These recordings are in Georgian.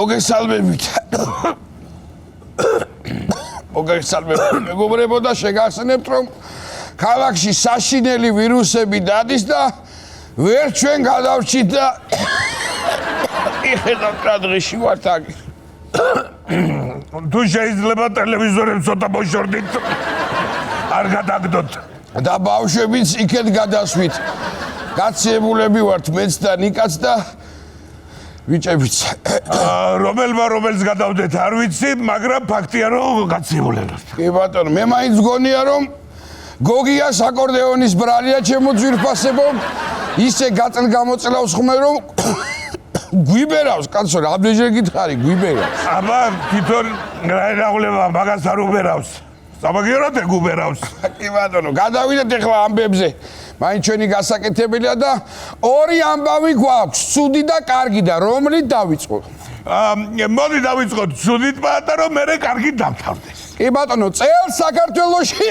მოგესალმებით. მეგობრებო და შეგახსენებთ რომ ქალაქში საშინელი ვირუსები დადის და ვერ ჩვენ გადავრჩით და იხედავთ რა დღეში ვართ აქ. თუ შეიძლება ტელევიზორებს ცოტა მოშორდით არ გადაგდოთ და ბავშვებიც იქეთ გადასვით. გაციებულები ვართ მეც და ნიკაც და ვიჭებიც. რომელს გადავდეთ არ ვიცი, მაგრამ ფაქტია რომ გაციებულები ვართ. კი ბატონო, მე მაინც გონია რომ გოგია საკორდეონის ბრალია ჩემო ძვირფასებო, ისე გაწელ-გამოწელავს ხმე რომ გვიბერავს, კაცო, რამდენჯერ გითხარი, გვიბერავს. აბა, თვითონ რაიღულება მაგას არ უბერავს. საბაგიეროდ ეგ-უბერავს. კი ბატონო, გადავიდეთ ახლა ამბებზე. მაინც ჩვენი გასაკეთებელია და ორი ამბავი გვაქვს, ცუდი და კარგი და რომლით დავიწყოთ? მოდი დავიწყოთ ცუდით, მაგრამ რომ მე კარგით დავთავრდეს. კი ბატონო, წელს საქართველოში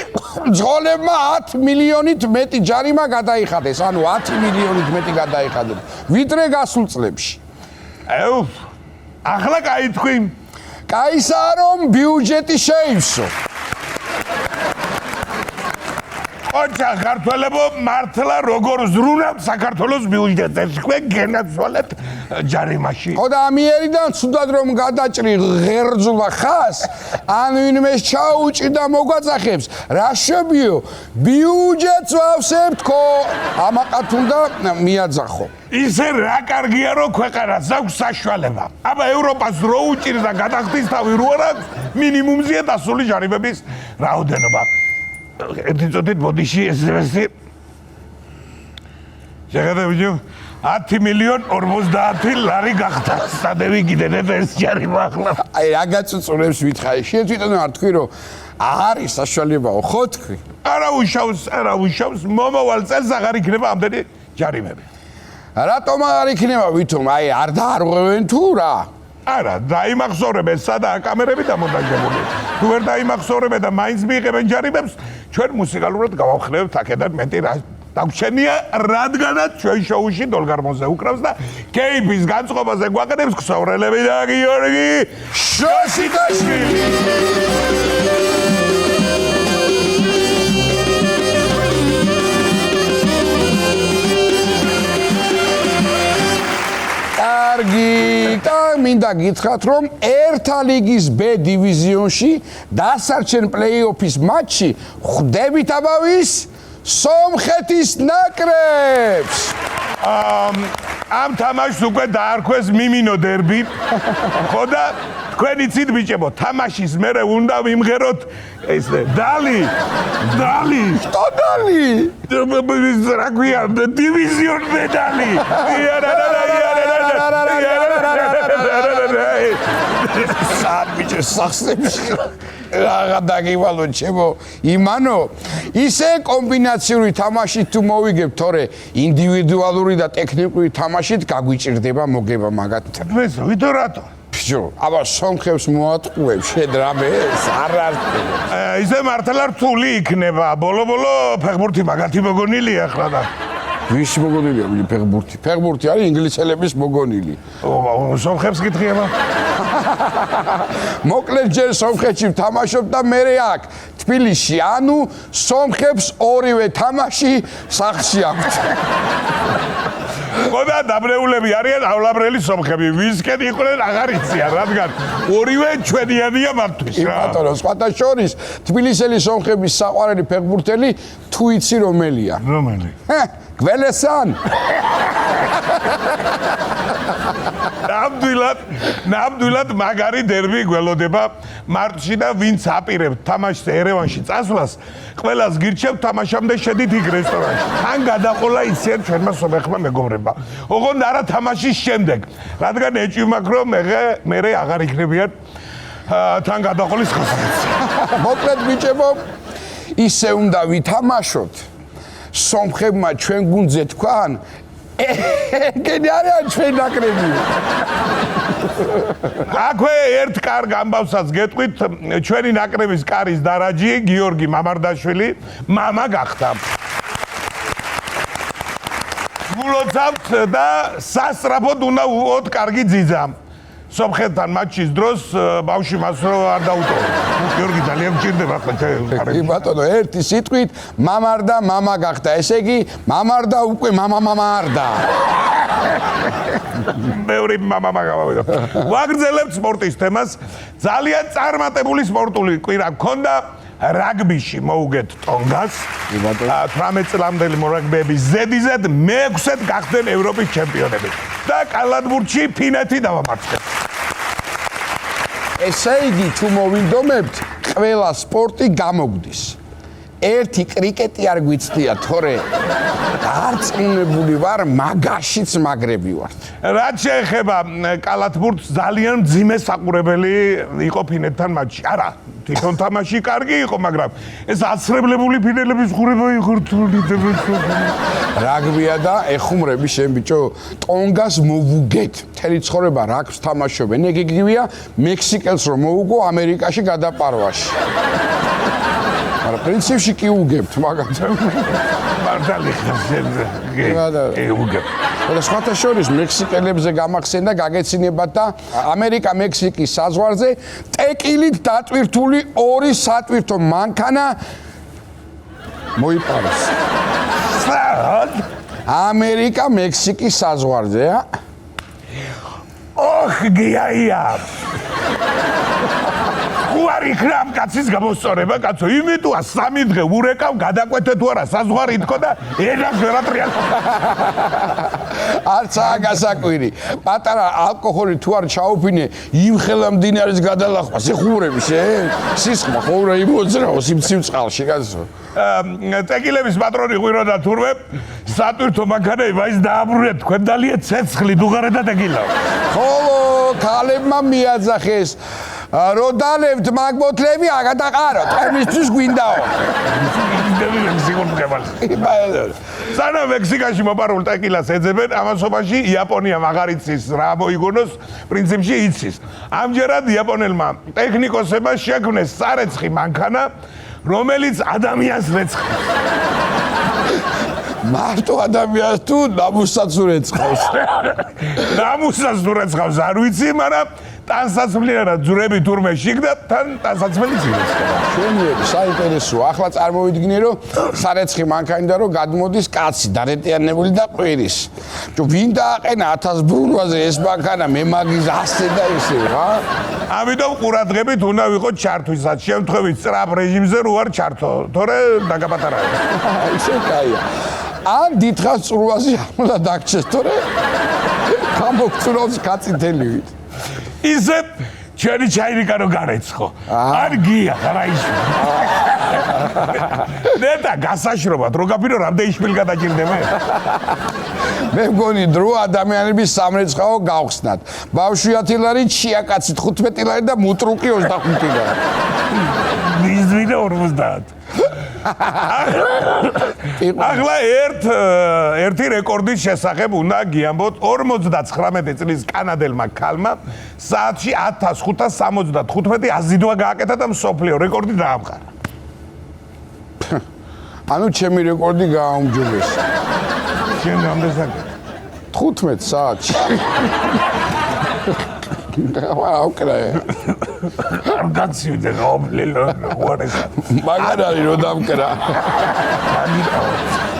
მძღოლებმა 10 მილიონით მეტი ჯარიმა გადაიხადეს, ანუ 10 მილიონით მეტი გადაიხადნენ, ვიდრე გასულ წლებში. ახლა კაი თქვი? კაისაა რომ ბიუჯეტი შეივსო. ოჩა ქართველებო მართლა როგორ ზრუნავთ საქართველოს ბიუჯეტს თქვენ გენაცვალეთ ჯარიმაში. ხო და ამიერიდან ცუდად რომ გადაჭრი ღერძულა ხას, ან ვინმე ჩაუჭი და მოგვაწახებს, რა შებიო, ბიუჯეტს ვავსებთ ხო, ამაყათ უნდა მიაძახო. ისე რა კარგია რომ ქვეყანას აქვს საშუალება. აბა ევროპას რო უჭირს და გადახდის თავი რო არ აქვს, მინიმუმზეა დასული ჯარიმების რაოდენობა. ერთი წუთით ბოდიში ესეთი შეგადებიო 10 მილიონ 50 ლარი გახდა სადევი კიდენეთ ეს ჯარიმა ახლა აი რა გაწუწუნებს ვითხარი შენ თვითონ არ თქვი რომ არის საშუალებაო ხო თქვი არა უშავს მომავალ წელს აღარ იქნება ამდენი ჯარიმები რატომ აღარ იქნება ვითომ აი არ დაარღვევენ თუ რა არა დაიმახსოვრებენ სადაა კამერები დამონტაჟებული თუ ვერ დაიმახსოვრებენ და მაინც მიიღებენ ჯარიმებს ჩვენ მუსიკალურად გავახსნევთ აქედან მეტი რა დაგვრჩენია რადგანაც ჩვენ შოუში დოლგარმოზე უკრავს და კეიფის განწყობაზე გვაყენებს ქსოვრელები და გიორგი შოსიტაშვილი და მინდა გითხრათ რომ ერთა ლიგის B დივიზიონში დასარჩენ პლეი-ოფის მატჩი ხვდებით აბავის სომხეთის ნაკრებს. ამ თამაშს უკვე დაარქვეს მიმინო დერბი. ხო და თქვენ იცით ბიჭებო, თამაშის მერე უნდა ვიმღეროთ ეს დალი. რა ქვია, დივიზიონ მედალი. საბიჭო სახსებში რაღა დაგივალო ჩემო იმანო ისე კომბინაციური თამაშით თუ მოვიგებ თორე ინდივიდუალური და ტექნიკური თამაშით გაგვიჭირდება მოგება მაგათ ეს ვიდო რატო ბიჭო აბა სომხებს მოატყუებ შენ რამე არ ისე მართლა რთული იქნება ბოლო ფეხბურთი მაგათი მოგონილია ახლა და ვის მოგონილია ფეხბურთი არის ინგლისელების მოგონილი სომხებს გითხიება მოკლედ ჯერ სომხეთში ვთამაშობ და მე აქ თბილისში ანუ სომხებს ორივე თამაში სახში აქვთ ხო და დაბრეულები არიანავლაბრელი სომხები ვისკენ იყვნენ აღარ იციან რადგან ორივე ჩვენიანია მათთვის რა ბატონო სხვათა შორის თბილისელი სომხების საყვარელი ფეხბურთელი თუ იცი რომელია რომელი გველესან ნამდვილად მაგარი დერბი გველოდება მარტში და ვინც აპირებთ თამაშს ერევანში წასვლას ყველას გირჩევთ თამაშამდე შედით იქ რესტორანში თან გადაყოლა იციან ჩვენმა სომეხმა მეგობრებმა ოღონდ არა თამაშის შემდეგ რადგან ეჭვი მაქვს რომ მე აღარ იქნებიან თან გადაყოლის ხასიათი მოკლედ ბიჭებო ისე უნდა ვითამაშოთ სომხებმა ჩვენ გუნდზე თქვან ეგენი არიან ჩვენ ნაკრები აქვე ერთ კარგ ამბავსაც გეტყვით ჩვენი ნაკრების კარის დარაჯი გიორგი მამარდაშვილი მამა გახდა გულოცავთ და სასწრაფოდ უნდა უყოთ კარგი ძიძა სომხეთთან მატჩის დროს ბავშვი მას რო არ დაუტოვო. გიორგი ძალიან მჭირდება ახლა კი ბატონო, ერთი სიტყვით მამარდა მამა გახდა. ესე იგი, მამარდა უკვე მამა-მამარდა. მეორე მამა გავავიდა. ვაგრძელებთ სპორტის თემას. ძალიან წარმატებული სპორტული კვირა გქონდა. რაგბიში მოუგეთ ტონგას. 18 წლამდელი მორაგბეების ზედიზედ მე-6-ად გახდნენ ევროპის ჩემპიონები და კალათბურთში ფინეთი დავამარცხეთ. ესე იგი, თუ მოვინდომებთ, ყველა სპორტი გამოგვდის. ერთი კრიკეტი არ გვიცდია, თორე დარწმუნებული ვარ, მაგაშიც მაგრები ვართ. რაც შეეხება კალათბურთს, ძალიან მძიმე საყურებელი იყო ფინეთთან მატჩი. არა, თვითონ თამაში კარგი იყო, მაგრამ ეს აცრებლებული ფინელების ხურება იყო რთული. რაგბია და ეხუმრები შენ ბიჭო, ტონგას მოვუგეთ. მთელი ცხოვრება რაგბს თამაშობენ. ეგ იგივეა მექსიკელს რომ მოუგო ამერიკაში გადაპარვაში. მაგრამ პრინციპში კი უგებთ მაგათი. მართალი ხარ უგებ. და სხვათა შორის მექსიკელებზე გამახსენდა გაგეცინებათ და ამერიკა-მექსიკის საზღვარზე ტეკილით დატვირთული ორი სატვირთო მანქანა მოიპარეს. ამერიკა-მექსიკის საზღვარზე, ოხ, გიაია. უარი იქნა ამ კაცის გამოსწორება, კაცო, იმიტოა 3 დღე ურეკავ, გადაკვეთე თუ არა საზღვარი თქო და ენას ვერატრიალ. არცაა გასაკვირი. პატარა ალკოჰოლი თუ არ ჩაუფინე, იმხელა მდინარის გადალახვას ეხურები შენ. სისხმა ხო რა იმოძრაო სიმცივ წყალში, კაცო. ტეკილების პატრონი ღვინოდა თურმე, სატვირთო მანქანები მაინც დააბრუნეთ, თქვენ დალია ცეცხლი, დუღარე და ტეკილა. ხოლო ქალებმა მიაძახეს როდალებთ მაგბოთლები აგატაყაროთ, ემისთვის გვინდაო. სანამ მექსიკაში მოპარულ ტეკილას ეძებენ, ამასობაში იაპონია აღარ იცის რა მოიგონოს, პრინციპში იცის. ამჯერად იაპონელმა ტექნიკოსებმა შექმნეს სარეცხი მანქანა, რომელიც ადამიანს რეცხავს. მარტო ადამიანს თუ ნამუსაც ურეცხავს. ნამუსაც ურეცხავს არ ვიცი, მაგრამ ტანსაცმლიანად ძვრები თურმე შიგდა, თან ტანსაცმელიც ირეცხება. ჩვენიერი საინტერესოა. ახლა წარმოვიდგინე, რომ სარეცხი მანქანიდან რომ გადმოდის კაცი დარეტიანებული და ყვირის. ვინ დააყენა 1000 ბრუნვაზე ეს მანქანა, მე მაგის ასე და ისე, რა? ამიტომ ყურადღებით უნდა ვიყოთ ჩართვისაც. შემთხვევით სწრაფ რეჟიმზე რო არ ჩართო, თორე დაგაპატარაა. ისე კაია. ან დიდხანს წრუვაზე ამლა დაგჭეს, თორე გამოგწურავს კაცი თელივით. ისე ჩვენი ჩაირიკა რო გარეცხო. არ გია ხარაიში. ნეტა გასაშრობად რო გაფირო რამდენი შვილ გადაჭირდება. მე მგონი დრო ადამიანების სამრეცხაო გავხსნათ. ბავშვი 10 ლარი, ჩიაკაცი 15 ლარი და მუტრუკი 25 ლარი. მიზვიდა 50. ახლა ერთი რეკორდის შესახებ უნდა გიამბოთ. 59 წლის კანადელმა ქალმა საათში 1575 აზიდვა გააკეთა და მსოფლიო რეკორდი დაამყარა. ანუ ჩემი რეკორდი გააუმჯობესა. შენ რამდენს 15 საათში. აუკრაე. არ გაცივდე ნობლელო უარესა. მაგარ არის რომ დამკრა.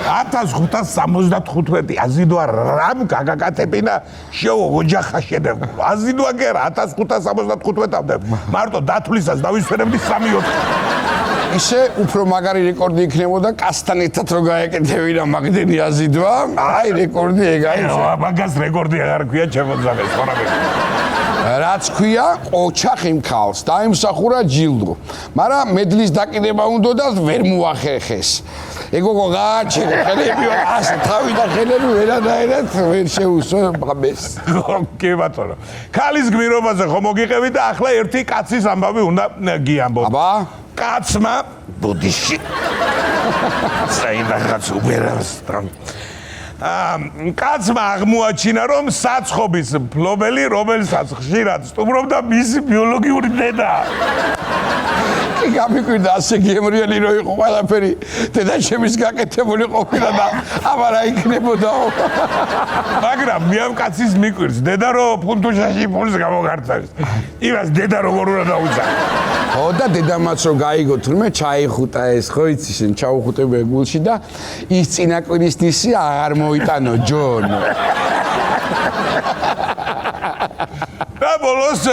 1575 აზიდვა რამ გაგაკეთებინა შეო ოჯახა შედება. აზიდვა კი არა 1575-მდე. მარტო დათვლისას დავისვენებდი 3-4. ისე უფრო მაგარი რეკორდი იქნებოდა კაცთან ერთად რო გაეკეთებინა მაგდენი აზიდვა. აი რეკორდი ეგ არის. მაგას რეკორდი აღარ ქვია ჩემოძახეს ხორაბები. რაც ქვია ოჩახი მქალს დაიმსახურა ჯილდო. მაგრამ მედლის დაკიდება უნდა და ვერ მოახერხეს. ეგოგო გააჩე ხელები ასე თავი და ხელები ვერანაირად ვერ შეუსო ბაბეს. კი ბატონო. ქალის გმირობაზე ხომ მოგიყევით და ახლა ერთი კაცის ამბავი უნდა გიამბოთ. აბა კაცმა ბუდიში საინახაც უბერავს კაცმა აღმოაჩინა რომ საცხობის მფლობელი რომელსაც ხშირად სტუმრობდა მისი ბიოლოგიური დედა კი გამიკვირდა ასე გემრიელი რო იყო ყველაფერი დედაჩემის გაკეთებული ყოფილა და აბა რა იქნებოდაო მაგრამ მე ამ კაცის მიკვირს დედა რო ფუნთუშაში ფულს გამოგარცევს იმას დედა როგორ უნდა დაუძა ხო და დედამაც რო გაიგო თურმე ჩაიხუტა ეს ხო იცი შენ ჩაუხუტებია გულში და ის წინაკვირის ნისი აღარ მოიტანო ჯონ და ბოლოს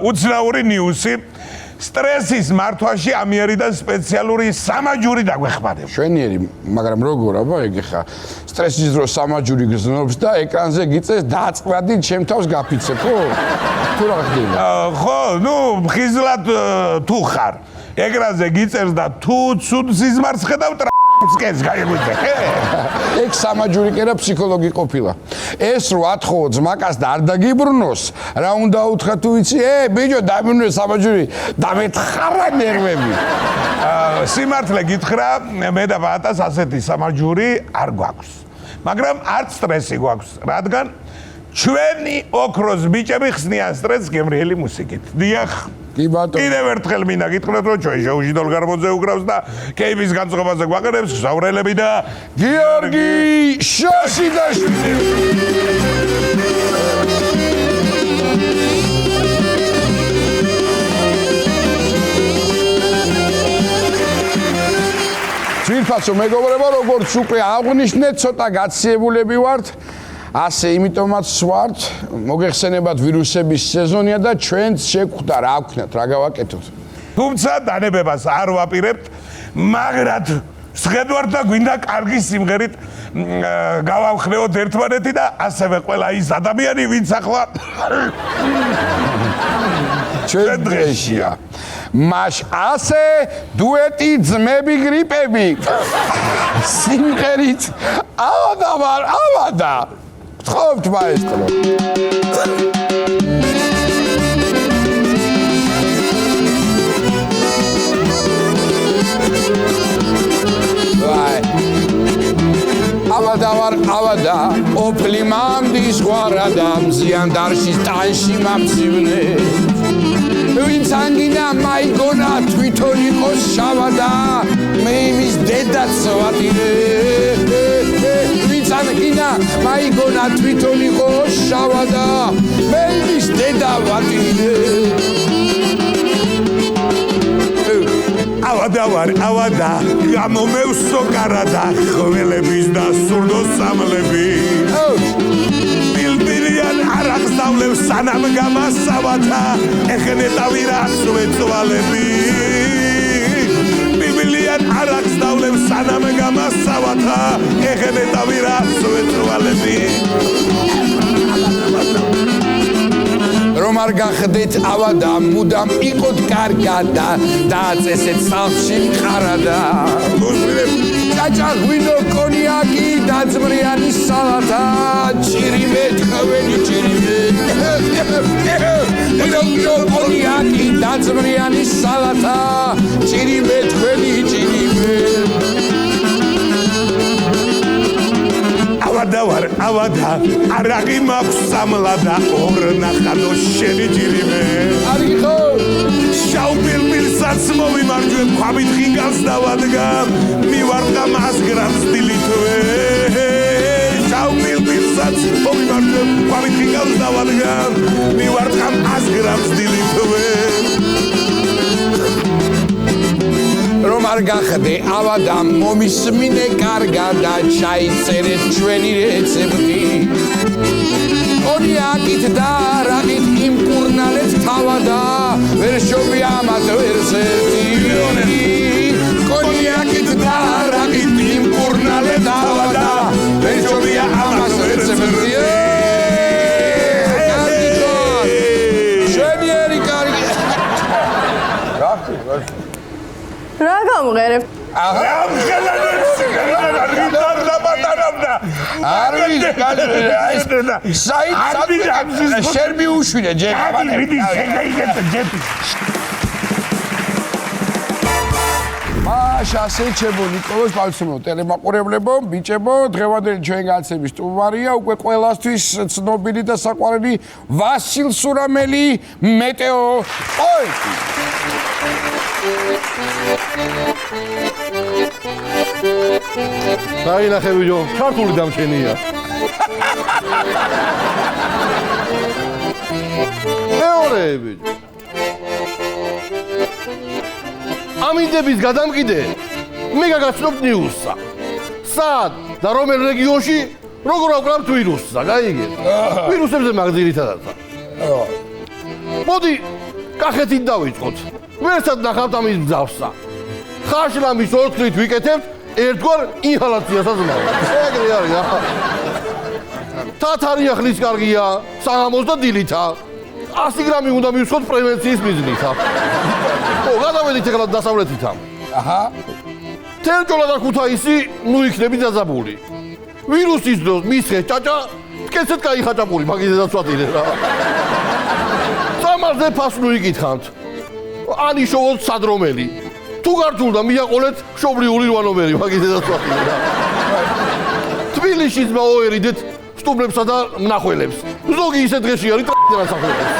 უცნაური ნიუსი სტრესის მართვაში ამიერიდან სპეციალური სამაჯური დაგვეხმარება. შვენიერი, მაგრამ როგორ აბა ეგ ხა სტრესის დროს სამაჯური გზნობს და ეკრანზე გიწეს დაწყრადი ჩემ თავს გაფიცე, ხო? თუ რა ხდება? ხო, ნუ ხიზლად თუ ხარ. ეკრანზე გიწერს და თუ ცუდ სიზმარს ხედავ ტრ***ს გაიგვიძე. ეგ სამაჯური კი რა ფსიქოლოგი ყოფილა. ეს რო ათხოვო ძმაკას და არ დაგიბრუნოს, რა უნდა უთხრა თუ ვიცი? ბიჭო, დამინე სამაჯური, დამეთხარა ნერვები. სიმართლე გითხრა, მე და ბატას ასეთი სამაჯური არ გვაქვს. მაგრამ არც სტრესი გვაქვს, რადგან ჩვენი ოქროს ბიჭები ხსნიან სტრესს გემრიელი მუსიკით. დიახ. კი ბატონო. კიდევ ერთხელ მინდა გითხრათ, რომ ჩვენ შოუში დოლგარბოძე უკრავს და კეიბის განწყობაზე გვაყენებს გზავრელები და გიორგი შოშიდაშვილი. ძვირფასო მეგობრებო, როგორც უკვე აღვნიშნეთ, ცოტა გაციებულები ვართ. ასე იმიტომაც ვართ, მოგეხსენებათ ვირუსების სეზონია და ჩვენც შეგვხვდა რა ვქნათ, რა გავაკეთოთ. თუმცა დანებებას არ ვაპირებთ, მაგრად სხედვართ და გვინდა კარგი სიმღერით გავავხნეოთ ერთმანეთი და ასევე ყველა ის ადამიანი, ვინც ახლა ჩვენ დღეშია. მაშ ასე დუეტი ძმები გრიპები. სიმღერით ავადა ვარ, ავადა. გთხოვთ მაესტრო. ავადა ვარ, ავადა, ოფლი მამდის ღვარადა, მზიან დარშის ტანში მამციბნე. ვინც ანგინა მაიგონა თვითონ იყოს შავადა, მე იმის დედაც ვატირე. ვინც ანგინა მაიგონა თვითონ იყოს შავადა, მე იმის დედა ვატირე. ავადა ვარ, ავადა, გამომევსო კარადა, ხველების და სურდო სამლები. ბილბილიან არახს დავლევს სანამ გამასავათა, ეხნეტავი რას ვეცვალები. ბილბილიან არახს დავლევს სანამ გამასავათა, ეხნეტავი რას ვეცვალები. რომ არ გახდეთ ავადა, მუდამ იყოთ კარგადა, დააწესეთ სახლში მყარადა. ჭაჭაღვინო კონიაკი დაძმრიანი სალათა, ჭირიმე თქვენი ჭირიმე. კონიაკი დაძმრიანი სალათა, ჭირიმე თქვენი ჭირიმე. ავადა ვარ, ავადა, არაღი მაქვს სამლადა, ორნახანო შენი ჭირიმე. კარგი ხო? შავბილბილსაც მოვიმარჯვე, ქვამით ხინგალს დავადგა, მივარდა მასგრამს დილითვე. შავბილბილსაც მოვიმარჯვე, ქვამით ხინგალს დავადგა, მივარდა მასგრამს დილითვე. რომ არ გახდე ავადა, მომისმინე კარგადა, ჩაიწერეთ ჩვენი რეცეპტი. კონიაკით და არაღით იმკურნალეთ თავადა, ვერ შობია ამათ ვერც ერთი. კონიაკით და არაღით იმკურნალეთ თავადა, ვერ შობია ამათ ვერც ერთი. კარგი თქვა, შვენიერი კარგი. რა გამღერებთ? შერბი უშვიდე ჯერ. მაშასე ჩემო ნიკოლოზ პავსიმო ტელემაყურებლებო, ბიჭებო, დღევანდელი ჩვენ განცემის სტუმარია უკვე ყველასთვის ცნობილი და საყვარელი ვასილ სურამელი მეტეო პოეტი. დაინახე ვიდეო, ქართული დამჩენია. მეორეები. ამინდების გადამყიდე მე გაგაცნობ ნიუსსა. სად და რომელ რეგიონში როგორ აკვლებთ ვირუსსა, გაიგე? ვირუსებზე მაგძირითადაც. მოდი, კახეთით დავიწყოთ. ვერცად ნახავთ ამის მძავსა. ხაშლამის ორთქლით ვიკეთებთ ერთგვარ ინჰალაციას აზმავ. ეგრე არის. თათარი ახლის კარგია, საღამოს და დილითა. 100 გრამი უნდა მივსხოთ პრევენციის მიზნით. გადავედით ეხლა დასავლეთით. აჰა. თერჯოლა და ქუთაისი ნუ იქნები დაძაბული. ვირუსის დროს მისხე ჭაჭა, კეცეთ გაიხაჭაპული, მაგიდესაც ვატირე რა. სამარზე ფასლუ იკითხავთ. ანიშოვოთ სადრომელი. თუ გართულდა მიაყოლეთ მშობლიური 8 ნომერი, მაგიდესაც ვატირე რა. თბილისშიც მოერიდეთ სტუმრებსა და მნახველებს. ზოგი ისე დღეში არის ტრანსახელებს.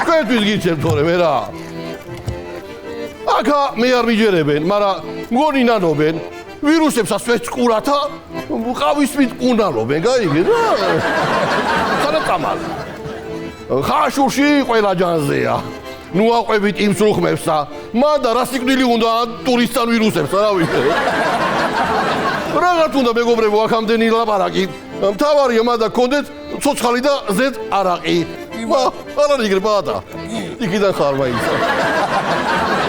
კეთვის გიჩერთ თორე მე რა. აკა მე არ მიჯერებენ, მაგრამ მგონი ნანობენ. ვირუსებსაც ვეჭკურათა, ყავისმით უნალობენ, გაიგე რა. თანაწამალ. ხაშურში ყველა ჯანზეა. ნუ აყვებით იმ სრუხმებსა, მანდა რა სიკვდილი უნდა ტურისტთან ვირუსებს, რა ვიცი. რაღაც უნდა მეგობრებო აქამდენი ლაპარაკი. მთავარია მანდა გქონდეთ ცოცხალი და ზედ არაყი. არა იგრბადა. იქიდან ხარ მაინც.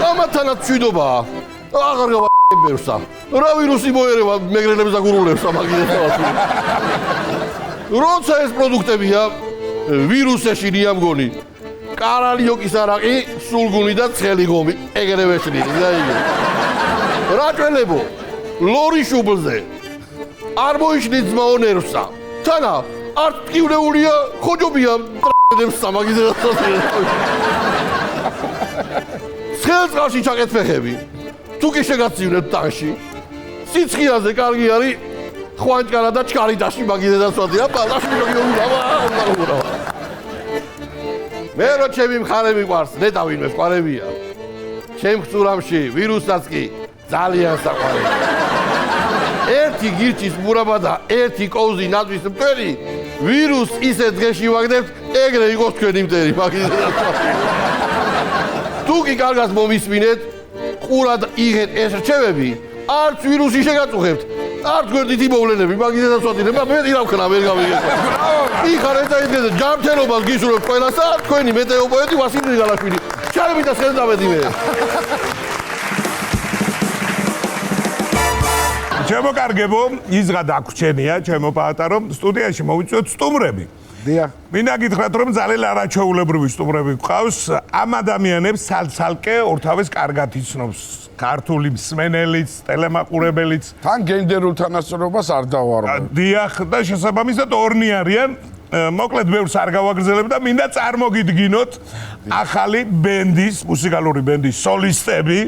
ამათანაც მშვიდობაა. აღარ გავაბერსა. რა ვირუსი მოერევა მეგრელებს და გურულებს მაგიდესაც. როცა ეს პროდუქტებია ვირუსეში ნიამგონი. კარალიოკის არაყი, სულგუნი და ცხელი გომი. ეგრე ვეშლი, გაიგე. რა ჭველებო? ლორი შუბლზე. არ მოიშნით ძმაო ნერვსა. თანა არ ტკივნეულია, ხოჯობია ტრ***ებს სამაგიდესაც. ცხელ წყალში ჩაკეთ ფეხები. თუ კი შეგაცივნებთ ტანში. სიცხიაზე კარგი არის ხვანჭკარა და ჩქარიტაში მაგიდესაც ვადია, ბალაში მიგიონა. მე რო ჩემი მხარე მიყვარს, ნეტა ვინმე მყარებია. ჩემ ხსურამში ვირუსაც კი ძალიან საყვარელი. ერთი გირჩის მურაბა და ერთი კოუზი ნაძვის მტერი, ვირუს ისე დღეში ვაგდებთ, ეგრე იყოს თქვენი მტერი, მაგიდესაც. თუ კი კარგად მომისმინეთ, ყურად იღეთ ეს რჩევები, არც ვირუსი შეგაწუხებთ, არც გვერდით იმოვლენები, მაგიდესაც ვატირე, მე ირავქნა ვერ გავიგეთ. იხარეთ და იდეზე ჯანმრთელობას გისურვებთ ყველასა, თქვენი მეტეო პოეტი ვასილი გალაშვილი. ჩარები და ხელს დავედი მე. ჩემო კარგებო, იზღა დაგვრჩენია, ჩემო პაატარო, სტუდიაში მოვიწვიოთ სტუმრები. დიახ. მინდა გითხრათ, რომ ძალიან არაჩვეულებრივი სტუმრები გყავს. ამ ადამიანებს ცალ-ცალკე ორთავეს კარგად იცნობს ქართული მსმენელიც, ტელემაყურებელიც. თან გენდერულ თანასწორობას არ დავარღვევ. დიახ და შესაბამისად ორნი არიან. მოკლედ ბევრს არ გავაგრძელებ და მინდა წარმოგიდგინოთ ახალი ბენდის, მუსიკალური ბენდის სოლისტები.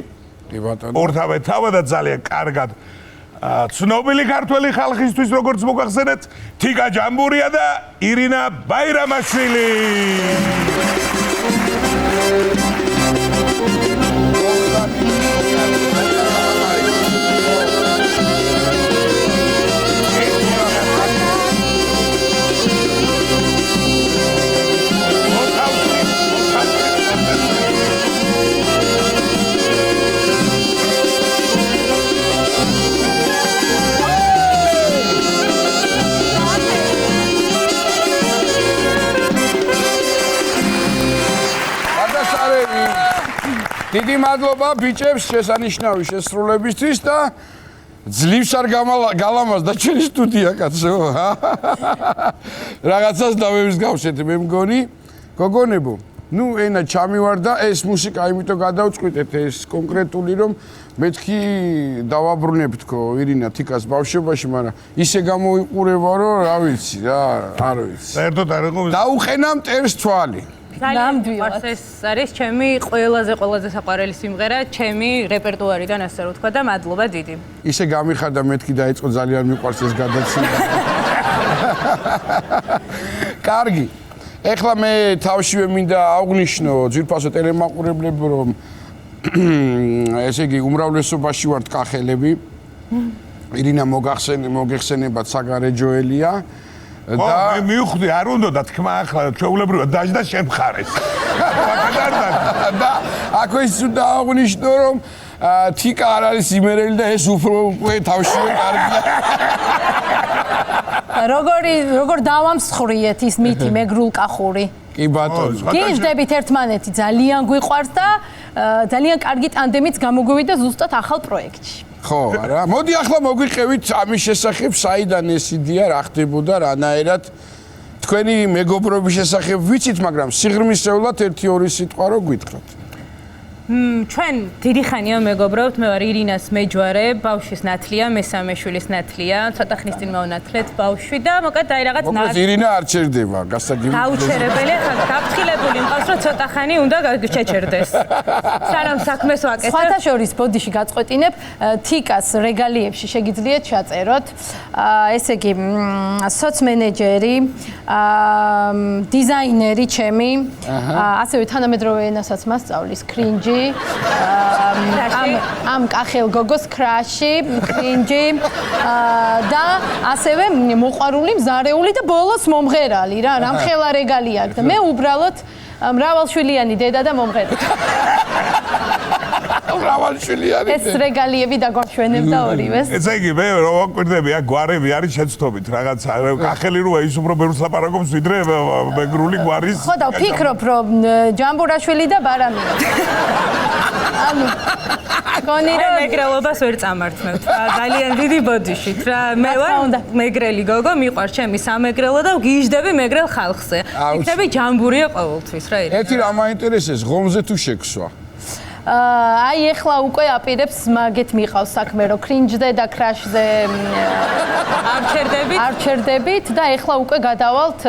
კი ბატონო. ორთავე თავადაც ძალიან კარგად ცნობილი ქართველი ხალხისთვის როგორც მოგახსენეთ, თიკა ჯამბურია და ირინა ბაირამაშვილი. დიდი მადლობა ბიჭებს შესანიშნავი შესრულებისთვის და ძლივს არ გალამაზდა ჩვენი სტუდია კაცო. რაღაცას დავევის გავშეთ მე მგონი. გოგონებო, ნუ ენა ჩამივარ და ეს მუსიკა იმიტომ გადავწყვიტეთ ეს კონკრეტული რომ მეთქი დავაბრუნებ თქო ირინა თიკას ბავშვობაში, მაგრამ ისე გამოიყურება რომ რა ვიცი რა, არ ვიცი. საერთოდ არ იყო დაუყენა მტერს თვალი. ნამდვილად. ეს არის ჩემი ყველაზე საყვარელი სიმღერა, ჩემი რეპერტუარიდან ასე რომ ვთქვა და მადლობა დიდი. ისე გამიხარდა მეთქი დაიწყო ძალიან მიყვარს ეს გადაცემა. კარგი. ეხლა მე თავშივე მინდა აღვნიშნო ძვირფასო ტელემაყურებლები, რომ ესე იგი უმრავლესობაში ვართ კახელები. ირინა მოგეხსენებათ საგარეჯოელია. და მე მივხვდი არ უნდა და თქმა ახლა ჩვეულებრივად დაждდა შემხარეს. და აქვე ის უნდა აღვნიშნო, რომ თიკა არ არის იმერელი და ეს უფრო თავშივე კარგია. როგორ დავამსხვრიეთ ის მითი მეგრულ-კახური? კი ბატონო. გიჟდებით ერთმანეთი, ძალიან გვიყვარს და ძალიან კარგი ტანდემიც გამოგვივიდა ზუსტად ახალ პროექტში. ხო, არა. მოდი ახლა მოგვიყევით ამის შესახებ, საიდან ეს იდეა რა ხდებოდა, რანაირად თქვენი მეგობრობის შესახებ ვიცით, მაგრამ სიღრმისეულად 1-2 სიტყვა რო გითხრათ. ჩვენ დიდი ხანია მეგობრობთ, მე ვარ ირინას მეჯვარე, ბავშვის ნათლია, მესამე შვილის ნათლია, ცოტა ხნის წინ მოვანათლეთ ბავშვი და მოკლედ აი რაღაც ირინა არ ჩერდება, გასაგებია. გაუჩერებელი, ხა გაფრთხილებული მყავს, რომ ცოტა ხანი უნდა შეჩერდეს. სანამ საქმეს ვაკეთებ. სხვათა შორის ბოდიში გაწყვეტინებ, თიკას რეგალიებში შეგიძლიათ ჩაწეროთ. ესე იგი, სოცმენეჯერი, დიზაინერი ჩემი, ასევე თანამედროვე ენასაც მასწავლის, კრინჯი ამ კახელ გოგოს კრაში, კრინჯი და ასევე მოყვარული, მზარეული და ბოლოს მომღერალი რა, რამხელა რეგალი აქვს და მე უბრალოდ მრავალშვილიანი დედა და მომღერალი. მრავალშვილიანი ეს რეგალიები დაგვაშვენებდა ორივეს. ესე იგი მე რო ვაკვირდები, აქ გვარები არის შეცდომით რაღაცა, კახელი როა ის უფრო ბევრს ლაპარაკობს ვიდრე მეგრული გვარის. ხო და ვფიქრობ, რომ ჯამბურაშვილი და ბარამია. ანუ გონი რომ მეგრელობას ვერ წამართმევთ რა, ძალიან დიდი ბოდიშით რა. მე ვარ მეგრელი გოგო, მიყვარს ჩემი სამეგრელო და ვგიჟდები მეგრელ ხალხზე. იქნები ჯამბურია ყოველთვის რა. ერთი რა მაინტერესებს, ღომზე თუ შექსვა? აი ეხლა უკვე აპირებს მაგეთ მიყავს საქმე, რომ კრინჯზე და კრაშზე არ ჩერდებით და ეხლა უკვე გადავალთ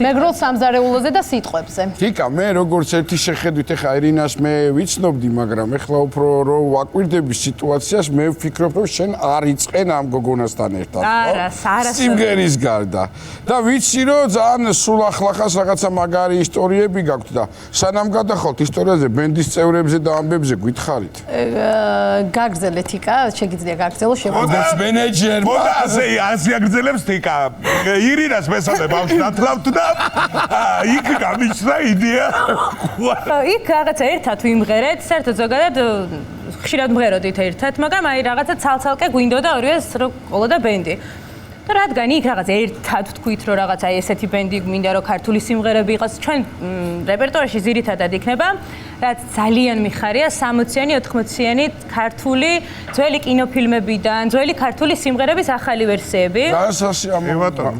მეგრულ სამზარეულოზე და სიტყვებზე. თიკა, მე როგორც ერთი შეხედვით ეხლა ირინას მე ვიცნობდი, მაგრამ ეხლა უფრო რო ვაკვირდები სიტუაციას, მე ვფიქრობ, რომ შენ არ იწყენ ამ გოგონასთან ერთად. არა, სიმღერის გარდა. და ვიცი, რომ ძალიან სულ ახლახას რაღაცა მაგარი ისტორიები გაქვთ და სანამ გადახვალთ ისტორიაზე, ბენდის წევრებზე და ამბებზე გითხარით. გაგრძელე თიკა, შეგიძლია გაგრძელო შემოგვიყვარს. მოდი მენეჯერმა. მოდი ასე აგრძელებს თიკა. ირინას მესამე ბავშვი ნათლავთ და იქ გამიჩნდა იდეა. იქ რაღაცა ერთად ვიმღერეთ, საერთოდ ზოგადად ხშირად მღეროდით ერთად, მაგრამ აი რაღაცა ცალ-ცალკე გვინდოდა ორივეს რომ ყოლოდა ბენდი. და რადგან იქ რაღაც ერთად თქვით რომ რაღაც აი ესეთი ბენდი გვინდა რომ ქართული სიმღერები იყოს, ჩვენ რეპერტუარში ძირითადად იქნება რაც ძალიან მიხარია 60-იანი, 80-იანი ქართული ძველი კინოფილმებიდან, ძველი ქართული სიმღერების ახალი ვერსიები.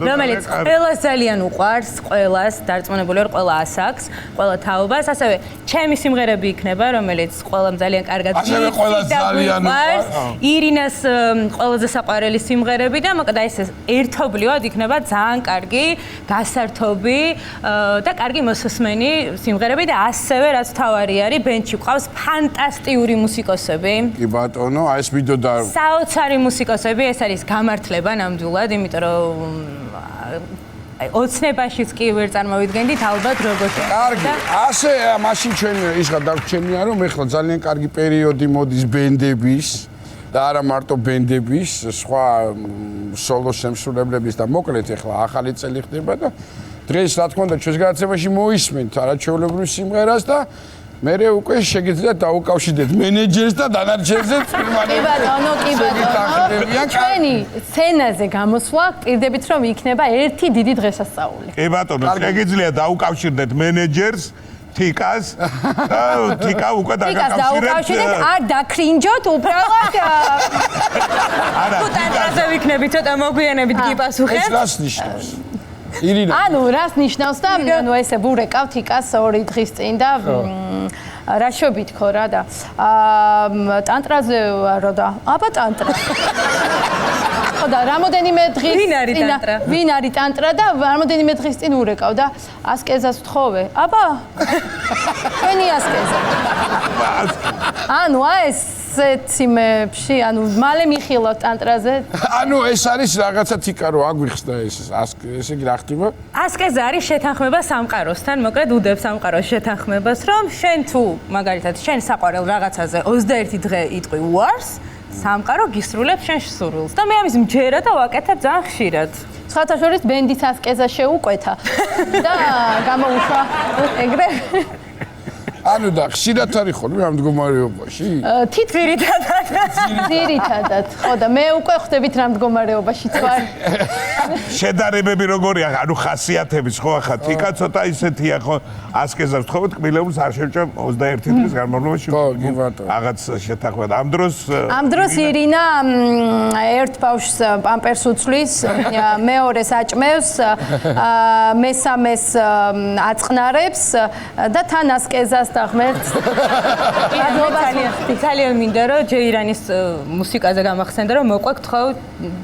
რომელიც ყველას ძალიან უყვარს, ყველას დარწმუნებული ვარ, ყველა ასაკს, ყველა თაობას, ასევე ჩემი სიმღერები იქნება, რომელიც ყველამ ძალიან კარგად უყვარს. ირინას ყველაზე საყვარელი სიმღერები და მოკლედ ეს ერთობლივად იქნება ძალიან კარგი, გასართობი და კარგი მოსასმენი სიმღერები და ასევე რაც თავარი არის ბენდში ყავს ფანტასტიკური მუსიკოსები. კი ბატონო, აი ეს მინდოდა საოცარი მუსიკოსები, ეს არის გამართლება ნამდვილად, იმიტომ რომ ოცნებაშიც კი ვერ წარმოვიდგენდით ალბათ როგორც. კარგი, ასე მაშინ ჩვენ ის გადაგვჩენია რომ ეხლა ძალიან კარგი პერიოდი მოდის ბენდების და არა მარტო ბენდების, სხვა სოლო შემსრულებლების და მოკლედ ეხლა ახალი წელი ხდება და დღეს რა თქმა უნდა ჩვენს გადაცემაში მოისმენთ არაჩვეულებრივ სიმღერას და მე უკვე შეგიძლიათ დაუკავშირდეთ მენეჯერს და დანარჩენზე კი ბატონო. ჩვენი სცენაზე გამოსვლა პირდებით რომ იქნება ერთი დიდი დღესასწაული. კი ბატონო, შეგიძლიათ დაუკავშირდეთ მენეჯერს თიკას და თიკა უკვე დაგაკავშირეთ, არ დაკრინჯოთ უბრალოდ. არა, თიკაზე ვიქნები ცოტა მოგვიანებით გიპასუხებ. ეს რას ნიშნავს? ირინა. ანუ რას ნიშნავს და ანუ ესე ვურეკავ თიკას 2 დღის წინ და რა შობით ხო რა და ტანტრაზე ვარო და აბა ტანტრა. ხო და რამოდენიმე დღის ვინ არის ტანტრა? ვინ არის ტანტრა და რამოდენიმე დღის წინ ურეკავ და ასკეზას ვთხოვე. აბა ჩვენი ასკეზა. ანუ ესეც იმებში, ანუ მალე მიხილავ ტანტრაზე. ანუ ეს არის რაღაცა თიკა რო აგვიხსნა ესე იგი რა ხდება? ასკეზა არის შეთანხმება სამყაროსთან, მოკლედ უდებს სამყაროს შეთანხმებას, რომ შენ თუ მაგალითად შენ საყვარელ რაღაცაზე 21 დღე იტყვი უარს, სამყარო გისრულებს შენ სურვილს. და მე ამის მჯერა და ვაკეთებ ძალიან ხშირად. სხვათა შორის ბენდის ასკეზა შეუკვეთა და გამოუშვა ეგრე. ანუ და ხშირად არის ხოლმე ამ მდგომარეობაში? ძირითადად. ხო და მე უკვე ხვდებით რა მდგომარეობაშიც ვარ. შედარებები როგორია? ანუ ხასიათების ხო ახლა თიკა ცოტა ისეთია ხო? ასკეზას ვთხოვეთ, კბილეულს არ შევჭამ 21 დღის განმავლობაში. ხო, კი ბატონო. რაღაც შეთანხმება. ამ დროს ირინა ერთ ბავშვს პამპერს უცვლის, მეორეს აჭმევს, მესამეს აწყნარებს და თან ასკეზას და ღმერთს. ძალიან მინდა რომ ჯეირანის მუსიკაზე გამახსენდა რომ მოყვე გთხოვ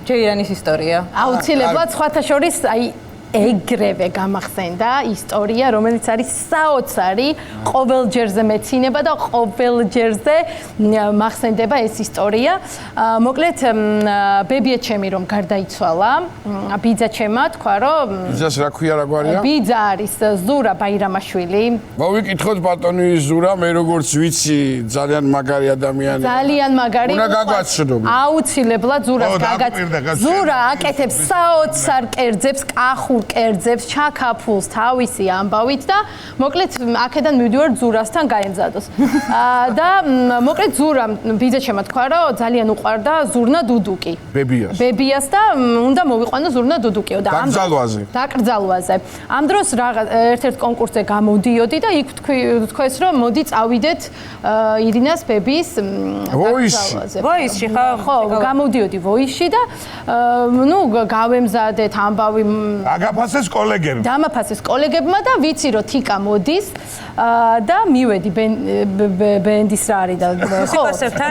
ჯეირანის ისტორია. აუცილებლად სხვათა შორის აი ეგრევე გამახსენდა ისტორია, რომელიც არის საოცარი, ყოველჯერზე მეცინება და ყოველჯერზე მახსენდება ეს ისტორია. მოკლედ ბებია ჩემი რომ გარდაიცვალა, ბიძა ჩემა თქვა რომ ბიძას რა ქვია რა გვარია? ბიძა არის ზურა ბაირამაშვილი. მოვიკითხოთ ბატონი ზურა, მე როგორც ვიცი ძალიან მაგარი ადამიანია. ძალიან მაგარი. უნდა გაგვაცნო. აუცილებლად ზურას ზურა აკეთებს საოცარ კერძებს, კახურ კერძებს, ჩაქაფულს თავისი ამბავით და მოკლედ აქედან მივდივარ ზურასთან გაემზადოს. და მოკლედ ზურა ბიძა ჩემა თქვა რომ ძალიან უყვარდა ზურნა დუდუკი. ბებიას და უნდა მოვიყვანო ზურნა დუდუკიო და დაკრძალვაზე. ამ დროს ერთ-ერთ კონკურსზე გამოდიოდი და იქ თქვეს რომ მოდი წავიდეთ ირინას ბებიის ვოისში. ვოისში ხო, გამოდიოდი ვოისში და ნუ გავემზადეთ ამბავი დამაფასეს კოლეგებმა. დამაფასეს კოლეგებმა და ვიცი რომ თიკა მოდის და მივედი ბენდის რა არის და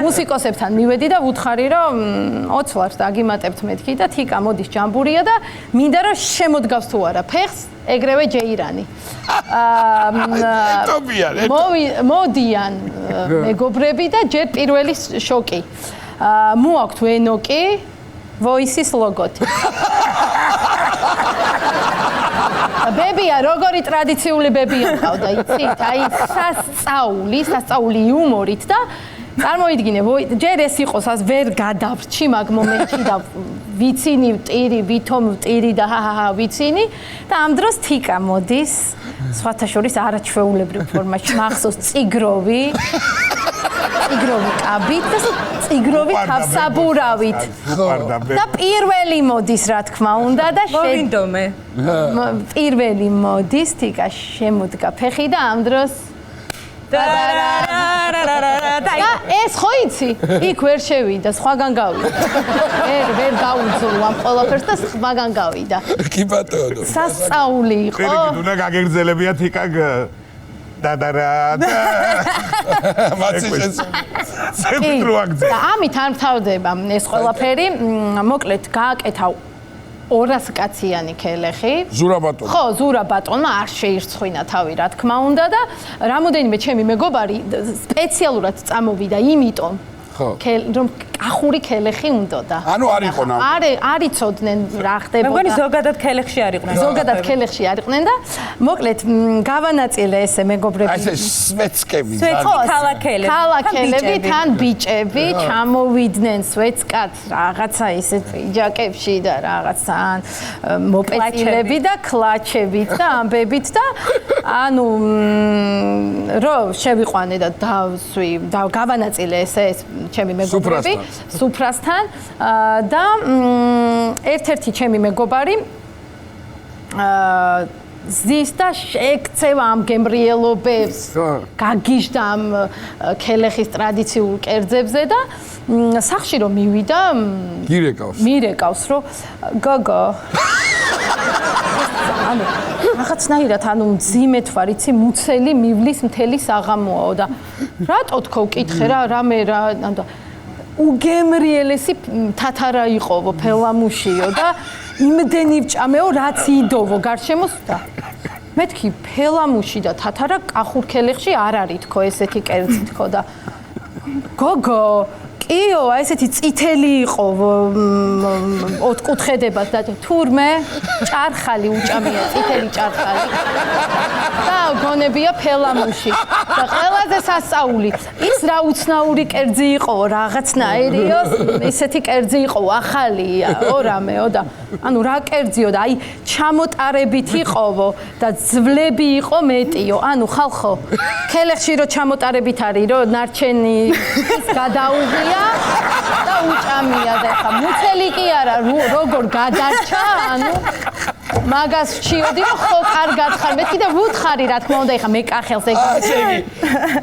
მუსიკოსებთან მივედი და ვუთხარი რომ ოცლარს დაგიმატებთ მეთქი და თიკა მოდის ჯამბურია და მინდა რომ შემოდგავს თუ არა ფეხს ეგრევე ჯეირანი. მოდიან მეგობრები და ჯერ პირველი შოკი. მოაქვთ ვენოკი ვოისის ლოგოთი. ბებია, როგორი ტრადიციული ბებია ყავდა, იცით? აი, სასწაული იუმორით და წარმოიდგინე, ჯერ ეს იყოს, ას ვერ გადავრჩი მაგ მომენტში და ვიცინი ვტირი, ვითომ ვტირი და ჰაჰა ვიცინი და ამ დროს თიკა მოდის, სხვათა შორის არაჩვეულებრივ ფორმაში მახსოვს წიგროვი კაბით და წიგროვი თავსაბურავით. და პირველი მოდის, რა თქმა უნდა და მოვინდომე. პირველი მოდის, თიკა შემოდგა ფეხი და ამ დროს და ეს ხო იცი? იქ ვერ შევიდა, სხვაგან გავიდა. ვერ გაუძლო ამ ყველაფერს და სხვაგან გავიდა. კი ბატონო. სასწაული იყო. პირიქით უნდა გაგეგრძელებია თიკა და ამით არ მთავრდება ეს ყველაფერი. მოკლედ გააკეთა 200 კაციანი ქელეხი. ზურა ბატონი. ხო, ზურა ბატონმა არ შეირცხვინა თავი, რა თქმა უნდა და რამოდენიმე ჩემი მეგობარი სპეციალურად წამოვიდა, იმიტომ რომ კახური ქელეხი უნდოდა. ანუ არ იყო ნამ. არ იცოდნენ რა ხდებოდა. მე მგონი ზოგადად ქელეხში არ იყვნენ. ზოგადად ქელეხში არ იყვნენ და მოკლედ გავანაწილე ესე მეგობრები. აი ეს სვეცკები. ქალაქელები თან ბიჭები ჩამოვიდნენ სვეცკაც რაღაცა ისეთ პიჯაკებში და რაღაცა მოპეცილები და კლაჩებით და ამბებით და ანუ რო შევიყვანე და დავსვი და გავანაწილე ესე ჩემი მეგობრები სუფრასთან და ერთ-ერთი ჩემი მეგობარი ზის და შეკცევა ამ გემრიელობებს გაგიჟდა ამ ქელეხის ტრადიციულ კერძებზე და სახში რომ მივიდა მირეკავს რომ გოგო ანუ რაღაცნაირად ანუ მძიმედ ვარ იცი მუცელი მივლის მთელი საღამოაო და რატო თქო ვკითხე რა რამე რა უგემრიელესი თათარა იყოვო ფელამუშიო და იმდენი ვჭამეო რაც იდოვო გარშემოს და მეთქი ფელამუში და თათარა კახურქელეხში არ არის თქო ესეთი კერძი თქო და გოგო კიო ესეთი წითელი იყო ოთხკუთხედებას და თურმე ჭარხალი უჭამია წითელი ჭარხალი და გონებია ფელამუში და ყველაზე სასწაული ის რა უცნაური კერძი იყო რაღაცნაირიო ესეთი კერძი იყო ახალია ორამეო და ანუ რა კერძიო და აი ჩამოტარებით იყოვო და ძვლები იყო მეტიო ანუ ხალხო ქელეხში რო ჩამოტარებით არის რო ნარჩენი გადაუღია და უჭამია და ხა მუცელი კი არა როგორ გადარჩა ანუ მაგას ვჩიოდი რომ ხო კარგად ხარ მეთქი და ვუთხარი რა თქმა უნდა ეხა მე კახელს ეგ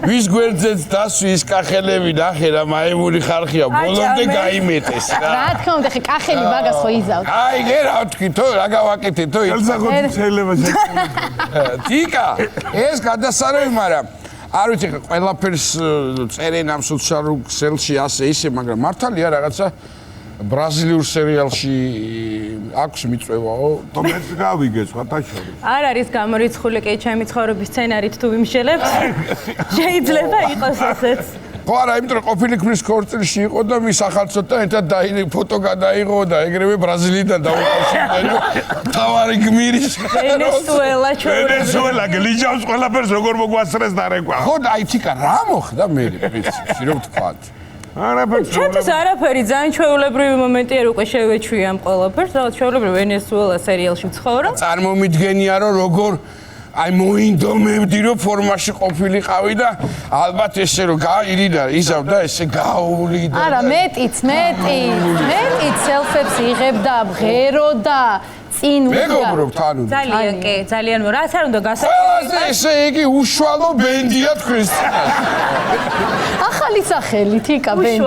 ვის გვერდზეც დასვი ის კახელები ნახე რა მაიმუნი ხარხია ბოლომდე გაიმეტეს რა თქმა უნდა ეხა კახელი მაგას ხო იზავთ აი გე რა ვთქვი თო რა გავაკეთე თო ელსახოთი შეიძლება თიკა ეს გადასარევი მაგრამ არ ვიცი ხა ყველაფერს წერენ ამ სოციალურ ქსელში ასე ისე მაგრამ მართალია რაღაცა ბრაზილიურ სერიალში აქვს მიწვევაო თომეც გავიგე სხვათა შორის არ არის გამორიცხული კი ჩემი ცხოვრების სცენარით თუ ვიმშელებთ შეიძლება იყოს ესეც ხო არა იმიტომ რომ ყოფილი ქმრის ქორწილში იყო და მის ახალცოტა ერთად ფოტო გადაიღო და ეგრევე ბრაზილიიდან დაუკავშირდა თავარი გმირის ვენესუელა გლიჯავს ყველაფერს როგორ მოგვასწრეს და რეკვა ხო და აი თიკა რა მოხდა მე ვიცი რომ თქვათ ჩემთვის არაფერი ძალიან ჩვეულებრივი მომენტია რომ უკვე შევეჩვია ამ ყველაფერს რაღაც ჩვეულებრივი ვენესუელა სერიალში ვცხოვრობ წარმომიდგენია რომ როგორ აი მოინდომებდი რომ ფორმაში ყოფილიყავი და ალბათ ესე რომ გაირიდა იზავდა ესე გაუვლიდა არა მეტიც სელფებს იღებდა მღეროდა წინ მეგობრობ თანუ ძალიან კი ძალიან რაც არ უნდა გასაგებია ესე იგი უშუალო ბენდია თქვენს ახალი სახელი თიკა ბენდი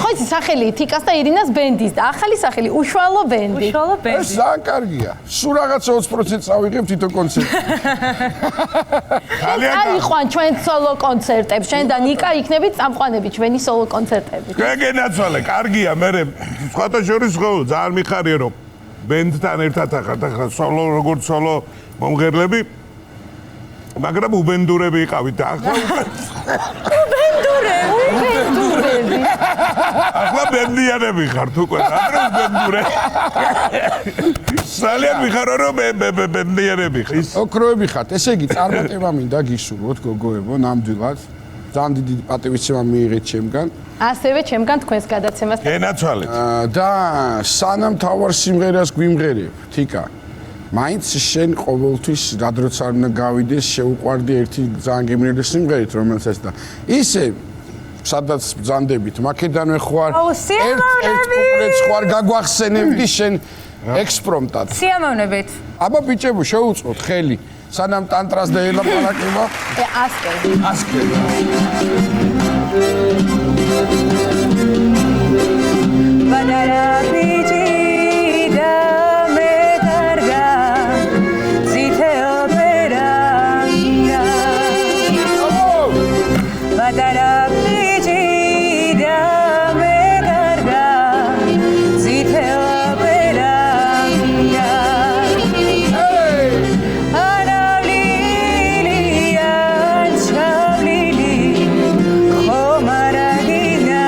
ხო იცი სახელი თიკას და ირინას ბენდის და ახალი სახელი უშუალო ბენდი ეს ძალიან კარგია სულ რაღაცა 20% წავიღებ თვითონ კონცერტი აიყვან ჩვენ სოლო კონცერტებს შენ და ნიკა იქნებით წამყვანები ჩვენი სოლო კონცერტები გენაცვალე კარგია მე სხვათა შორის ხო ძალიან მიხარია რომ ბენდთან ერთად ახართ ახლა სოლო როგორც სოლო მომღერლები მაგრამ უბენდურები იყავით და ახლა უბენდურები ახლა ბენდიანები ხართ უკვე ადრე უბენდურე ძალიან მიხარო რომ ბენდიანები ხარ ოქროები ხართ ესე იგი წარმატება მინდა გისურვოთ გოგოებო ნამდვილად ძალიან დიდი პატივისცემა მიიღეთ ჩემგან ასევე ჩემგან თქვენს გადაცემას გენაცვალეთ და სანამ თავარ სიმღერას გვიმღერებ თიკა მაინც შენ ყოველთვის რადროც არ უნდა გავიდეს შეუყვარდი ერთი ძალიან გემრიელი სიმღერით რომელსაც და ისე სადაც ბრძანდებით მაკედანვე ხوار ერთ კუპლეტს ხوار გაგვახსენებდი შენ ექსპრომტად სიამოვნებით აბა ბიჭებო შეუწყოთ ხელი სანამ ტანტრას და ელაპარაკება ასკე ბანარა ბიჭი და მე კარგა ძითელ ბერანგა ბანარა ბიჭი და მე კარგა ძითელ ბერანგა ანავლილია ჩავლილი ხომარაგინა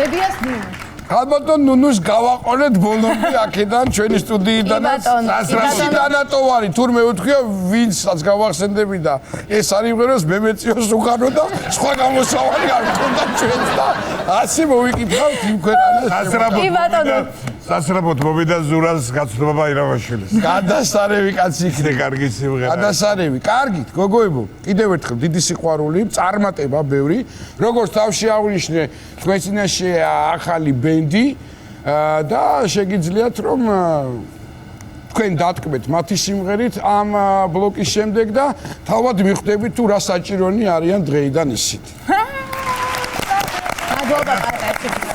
მედიას დინა. ალბათონ ნუნუს გავაყოლეთ ბოლომდე აქედან ჩვენი სტუდიიდანაც დანატოვარი თურმე უთქვია ვინცაც გავახსენდები და ეს არ იმღეროს მემეციოს უკანო და სხვა გამოსავალი არ მქონდა ჩვენს და ასე მოვიკითხავთ იმ ქვეყანას სასწრაფოდ მოვიდა ზურას გაცნობა ირამაშვილის. გადასარევი კაცი იქნება. კარგი სიმღერა. გადასარევი. კარგით, გოგოებო, კიდევ ერთხელ დიდი სიყვარული, წარმატება ბევრი. როგორც თავში აღნიშნე, თქვენ წინაშე ახალი ბენდი და შეგიძლიათ რომ თქვენ დატკბეთ მათი სიმღერით ამ ბლოკის შემდეგ და თავად მიხვდებით თუ რა საჭირონი არიან დღეიდან ისინი. მადლობა პარკაცი.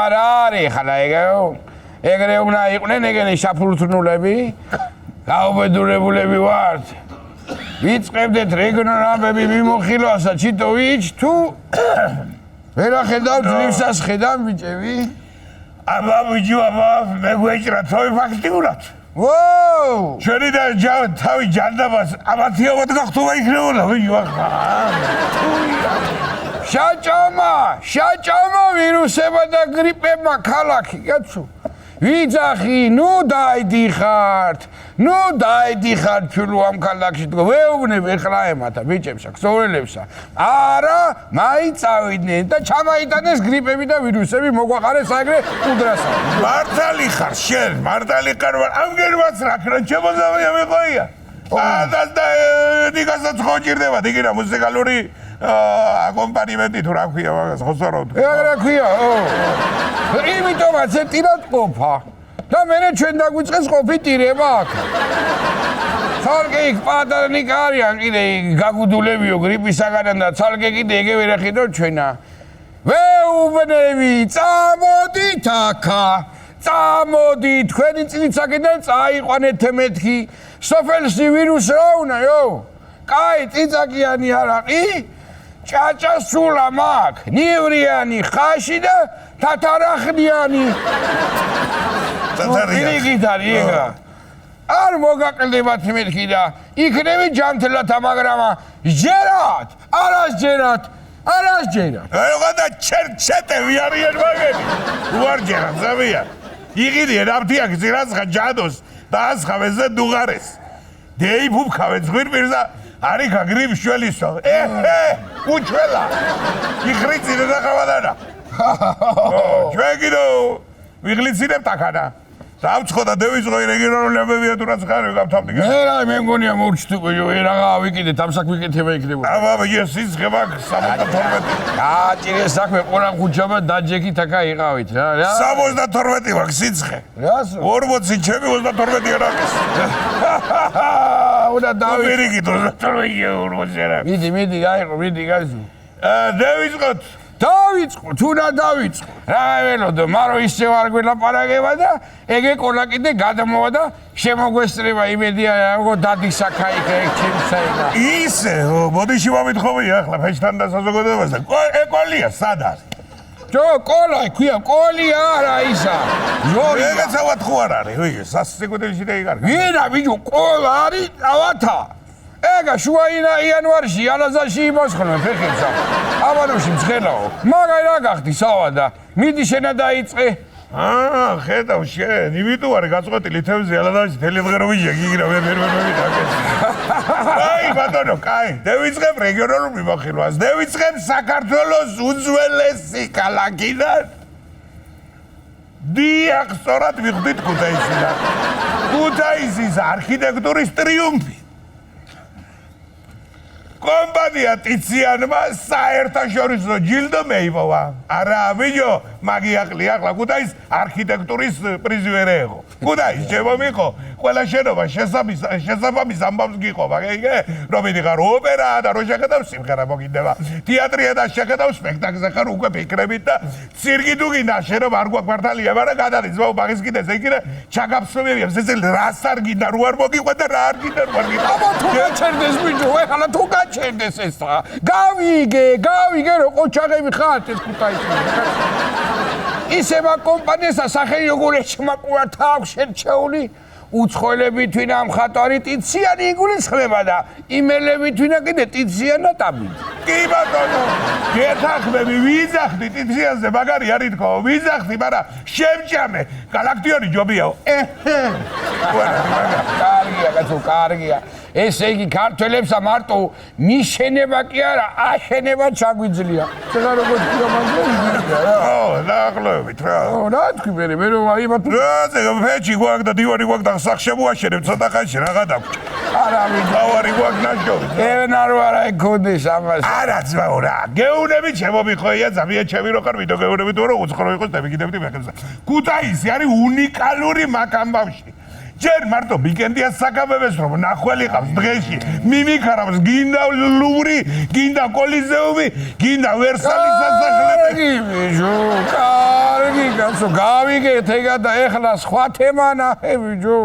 არ არის ხლა ეგრე უნდა იყვნენ ეგენი შაფურთნულები გაუბედურებულები ვართ ვიწყებდეთ რეგიონულ ამბები მიმოხილვასა ჩიტოვიჩ თუ ვერ ახედავთ ლიფსას ხედავ ბიჭები აბა ბიჭო აბა მე გვეჭრა თოი ფაქტიურად ვოუ შენი და თავი ჯანდაბას აბათიობად გახტობა იქნებოდა ბიჭო ახლა შაჭამა ვირუსება და გრიპებმა ქალაქი კაცო ვიძახი ნუ დაიდიხართ ჩულო ამ ქალაქში თქო ვეუბნები ეხლა ემათა ბიჭებსა ქსოვრელებსა არა მაინც წავიდნენ და ჩამაიტანეს გრიპები და ვირუსები მოგვაყარეს აგრე უდრასა მართალი ხარ შენ მართალი ხარ ამგერმაც რა ქრა შემოზავია მეყოია და ნიკასაც ხო ჭირდება იგინა მუსიკალური აკომპანიმენტი თუ რა ქვია მაგას ხოსარავთ რა ქვია იმიტომაც ეტირად ყოფა და მერე ჩვენ დაგვიწყეს ყოფი ტირება აქ ცალკე იქ პატარნიკა არიან კიდე გაგუდულებიო გრიპისაგან და ცალკე კიდე ეგევე რა ხედავ ჩვენა ვეუბნები წამოდით აქა წამოდი თქვენი წინიცაკიდან წაიყვანეთ მეთქი სოფელში ვირუს რა უნაიო კაი წინცაკიანი არაყი ჭაჭას სულა მაგ ნივრიანი ხაში და თათარახნიანი თათარიხი ეგა არ მოგაკლდებათ მეთქი და იქნები ჯანმრთელათა მაგრამ არასჯერათ და ჩერჩეტევი არიან მაგები უარჯერა ზავია იღიდიან აფთია გზირაცხა ჯადოს და ასხავეზე დუღარეს დეიფუფქავენ ზღვირპირსა არიქა გრიპ შველისო უჩველა იხრიცინე და ხავადანა ჩვენ კიდო ვიღლიცინებთ აქანა დავცხო და დევიწყო რეგიონალური ამბებია თუ რაც ხარ გავთავდი მე მგონია მორჩტუყო ერაღა ვიკიდეთ ამ საქმე ვიკეთება იქნება აბა სიცხე მაგ 72 გააჭირე საქმე ყურა ხუჩაბა დაჯექით აქა იყავით რა 72 მაგ სიცხე რასო 40 ჩემი 32 არაკეს უნდა დავირიგი 32 არა მიდი გაიზო დავიწყო თუ რა დავიწყო რა ველოდო მარო ისე ვარ გველაპარაკება და ეგე ყოლა კიდე გადმოვა და შემოგვესწრება იმედია როგორ დადისაკა იქ ჩემსაიგა ისე ბოდიში მომითხოვია ახლა ფეჩთან და საზოგადოებასთან ეკოლია სად არის ჯო ყოლა ქვია ყოლია არა ისა ზორი ეგეცავად ხო არ არის ვიგე სასწეკუდელში და იგარ ვინა ბიჭო ყოლა არის ავათა ეგა შუა იანვარში ალაზაში იმასხლენ ფეხებსა აბანოში მცხელაო მაგარი რა გახდი სავალდა მიდი შენა დაიწყე ხედავ შენ იმიტომ არის გაწყვეტილი თევზი ალაზაში თელევღერო ვიჟეგი იგრა ვერ აი ბატონო კაი დავიწყებ რეგიონულ მიმოხილვას დავიწყებ საქართველოს უძველესი ქალაქიდან დიახ სწორად ვიხდით ქუთაისიდან ქუთაისის არქიტექტურის ტრიუმფი კომპანია ტიციანმა საერთაშორისო ჯილდო მეიპოვა. არა, ვიჯო, მაგი ახლი ახლა ქუთაის არქიტექტურის პრიზი ვერ ეღო. ქუთაის შემომიყო, ყველა შენობა შესაბამის ამბავს გიყო, მაგეიგე? რომ მიდიხარ ოპერა და რო შეხედავ სიმღერა მოგინდება. თეატრია და შეხედავ სპექტაკლზე ხარ უკვე ფიქრებით და ცირკი თუ გინდა შენობა არ გვაქვს მართალია, მაგრამ გადადის ბაუ ბაღის კიდე ზეკირე ჩაგაფსვებია. ზეცელ რას არ გინდა რო არ მოგიყვე და რა არ გინდა რო არ გინდა. აბა თუ გაჩერდეს ვიჯო, ეხლა თუ გაჩერდეს ეს რა. გავიგე რო ყოჩაღები ხართ ეს ქუთაისი. ისევა კომპანიასა სახელი როგორ ეჩმაკურათ აქვს შერჩეული უცხოელები თვითონ ამხატვარი ტიციანი იგულისხმება და იმელები თვითონ კიდე ტიციანა ტაბიძე. კი ბატონო, გეთახმები ვიზახდი ტიციანზე მაგარი არის თქო, ვიზახდი, მაგრამ შემჭამე, galaktioni ჯობიაო. კარგია, კაცო, კარგია. ესე იგი ქართველებსა მარტო მიშენება კი არა, აშენება ჩაგვიძლია. ცელა როგორ თქვა მაგალითია რა. დაახლოებით რა. რა თქვი მე რომ აიბათ რა ფეჩი გვაქვს და დივარი გვაქვს და სახშემოაშენებ ცოტა ხანში რაღა დაგვჭ. არა დავარი გვაქვს ნაშოვი. ევენ არ ვარ აი გონდეს ამას. არა ძმაო რა. გეუნები შემომიხოია ზამია ჩემი რო ხარ ვიდო გეუნები თუ რო უცხრო იყოს და მიგიდებდი მეხებზე. ქუთაისი არის უნიკალური მაგ ამბავში. ჯერ მარტო ვიკენდია საკაბებეს რომ ნახველი ყავს დღეში მიმიქარავს გინდა ლუვრი გინდა კოლიზეუმი გინდა ვერსალის სასახლე კარგი კაცო გავიგეთ ეგა და ეხლა სხვა თემა ნახევი ჯო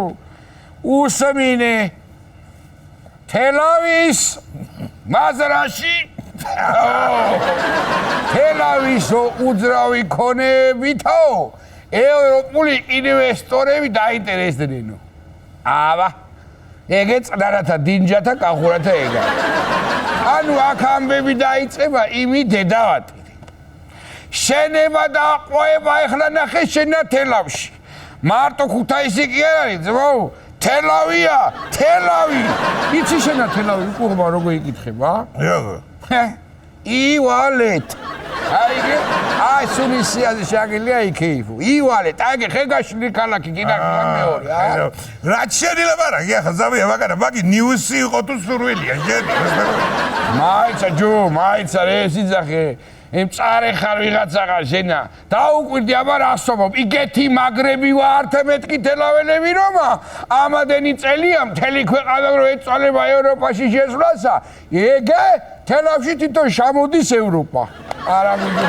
უსმინე თელავის მაზრაში თელავისო უძრავი ქონებითო ევროპული ინვესტორები დაინტერესდებოდნო აბა ეგეც წნარათა დინჯათა კახურათა ეგა ანუ აქ ამბები დაიწყება იმი დედავატი შენება და ყვება ეხლა ნახე შენა თელავში მარტო ქუთაისი კი არ არის ძმაო თელავია თელავი იცი შენა თელავი უყურება როგორ იკითხება ი-ვალეტ აი სუნისიაზე შეგიძლია იქეიფო ი-ვალეტ აი ხეგაშლი ქალაქი კიდაკი მეორე რაც შეიძლება მაგრამ ახლა ზავია მაგარა მაგი ნიუსი იყო თუ სურვილია მაიცა ჯო მაიცა ეს იძახე იმ წარე ხარ ვიღაცაღარ შენა დაუკვირდი აბა რასობობ იგეთი მაგრები ვართ მეთქი თელაველები რომა ამადენი წელია მთელი ქვეყანა რო ეწვალება ევროპაში შესვლასა ეგე თელავში თვითონ შემოდის ევროპა არა მიდი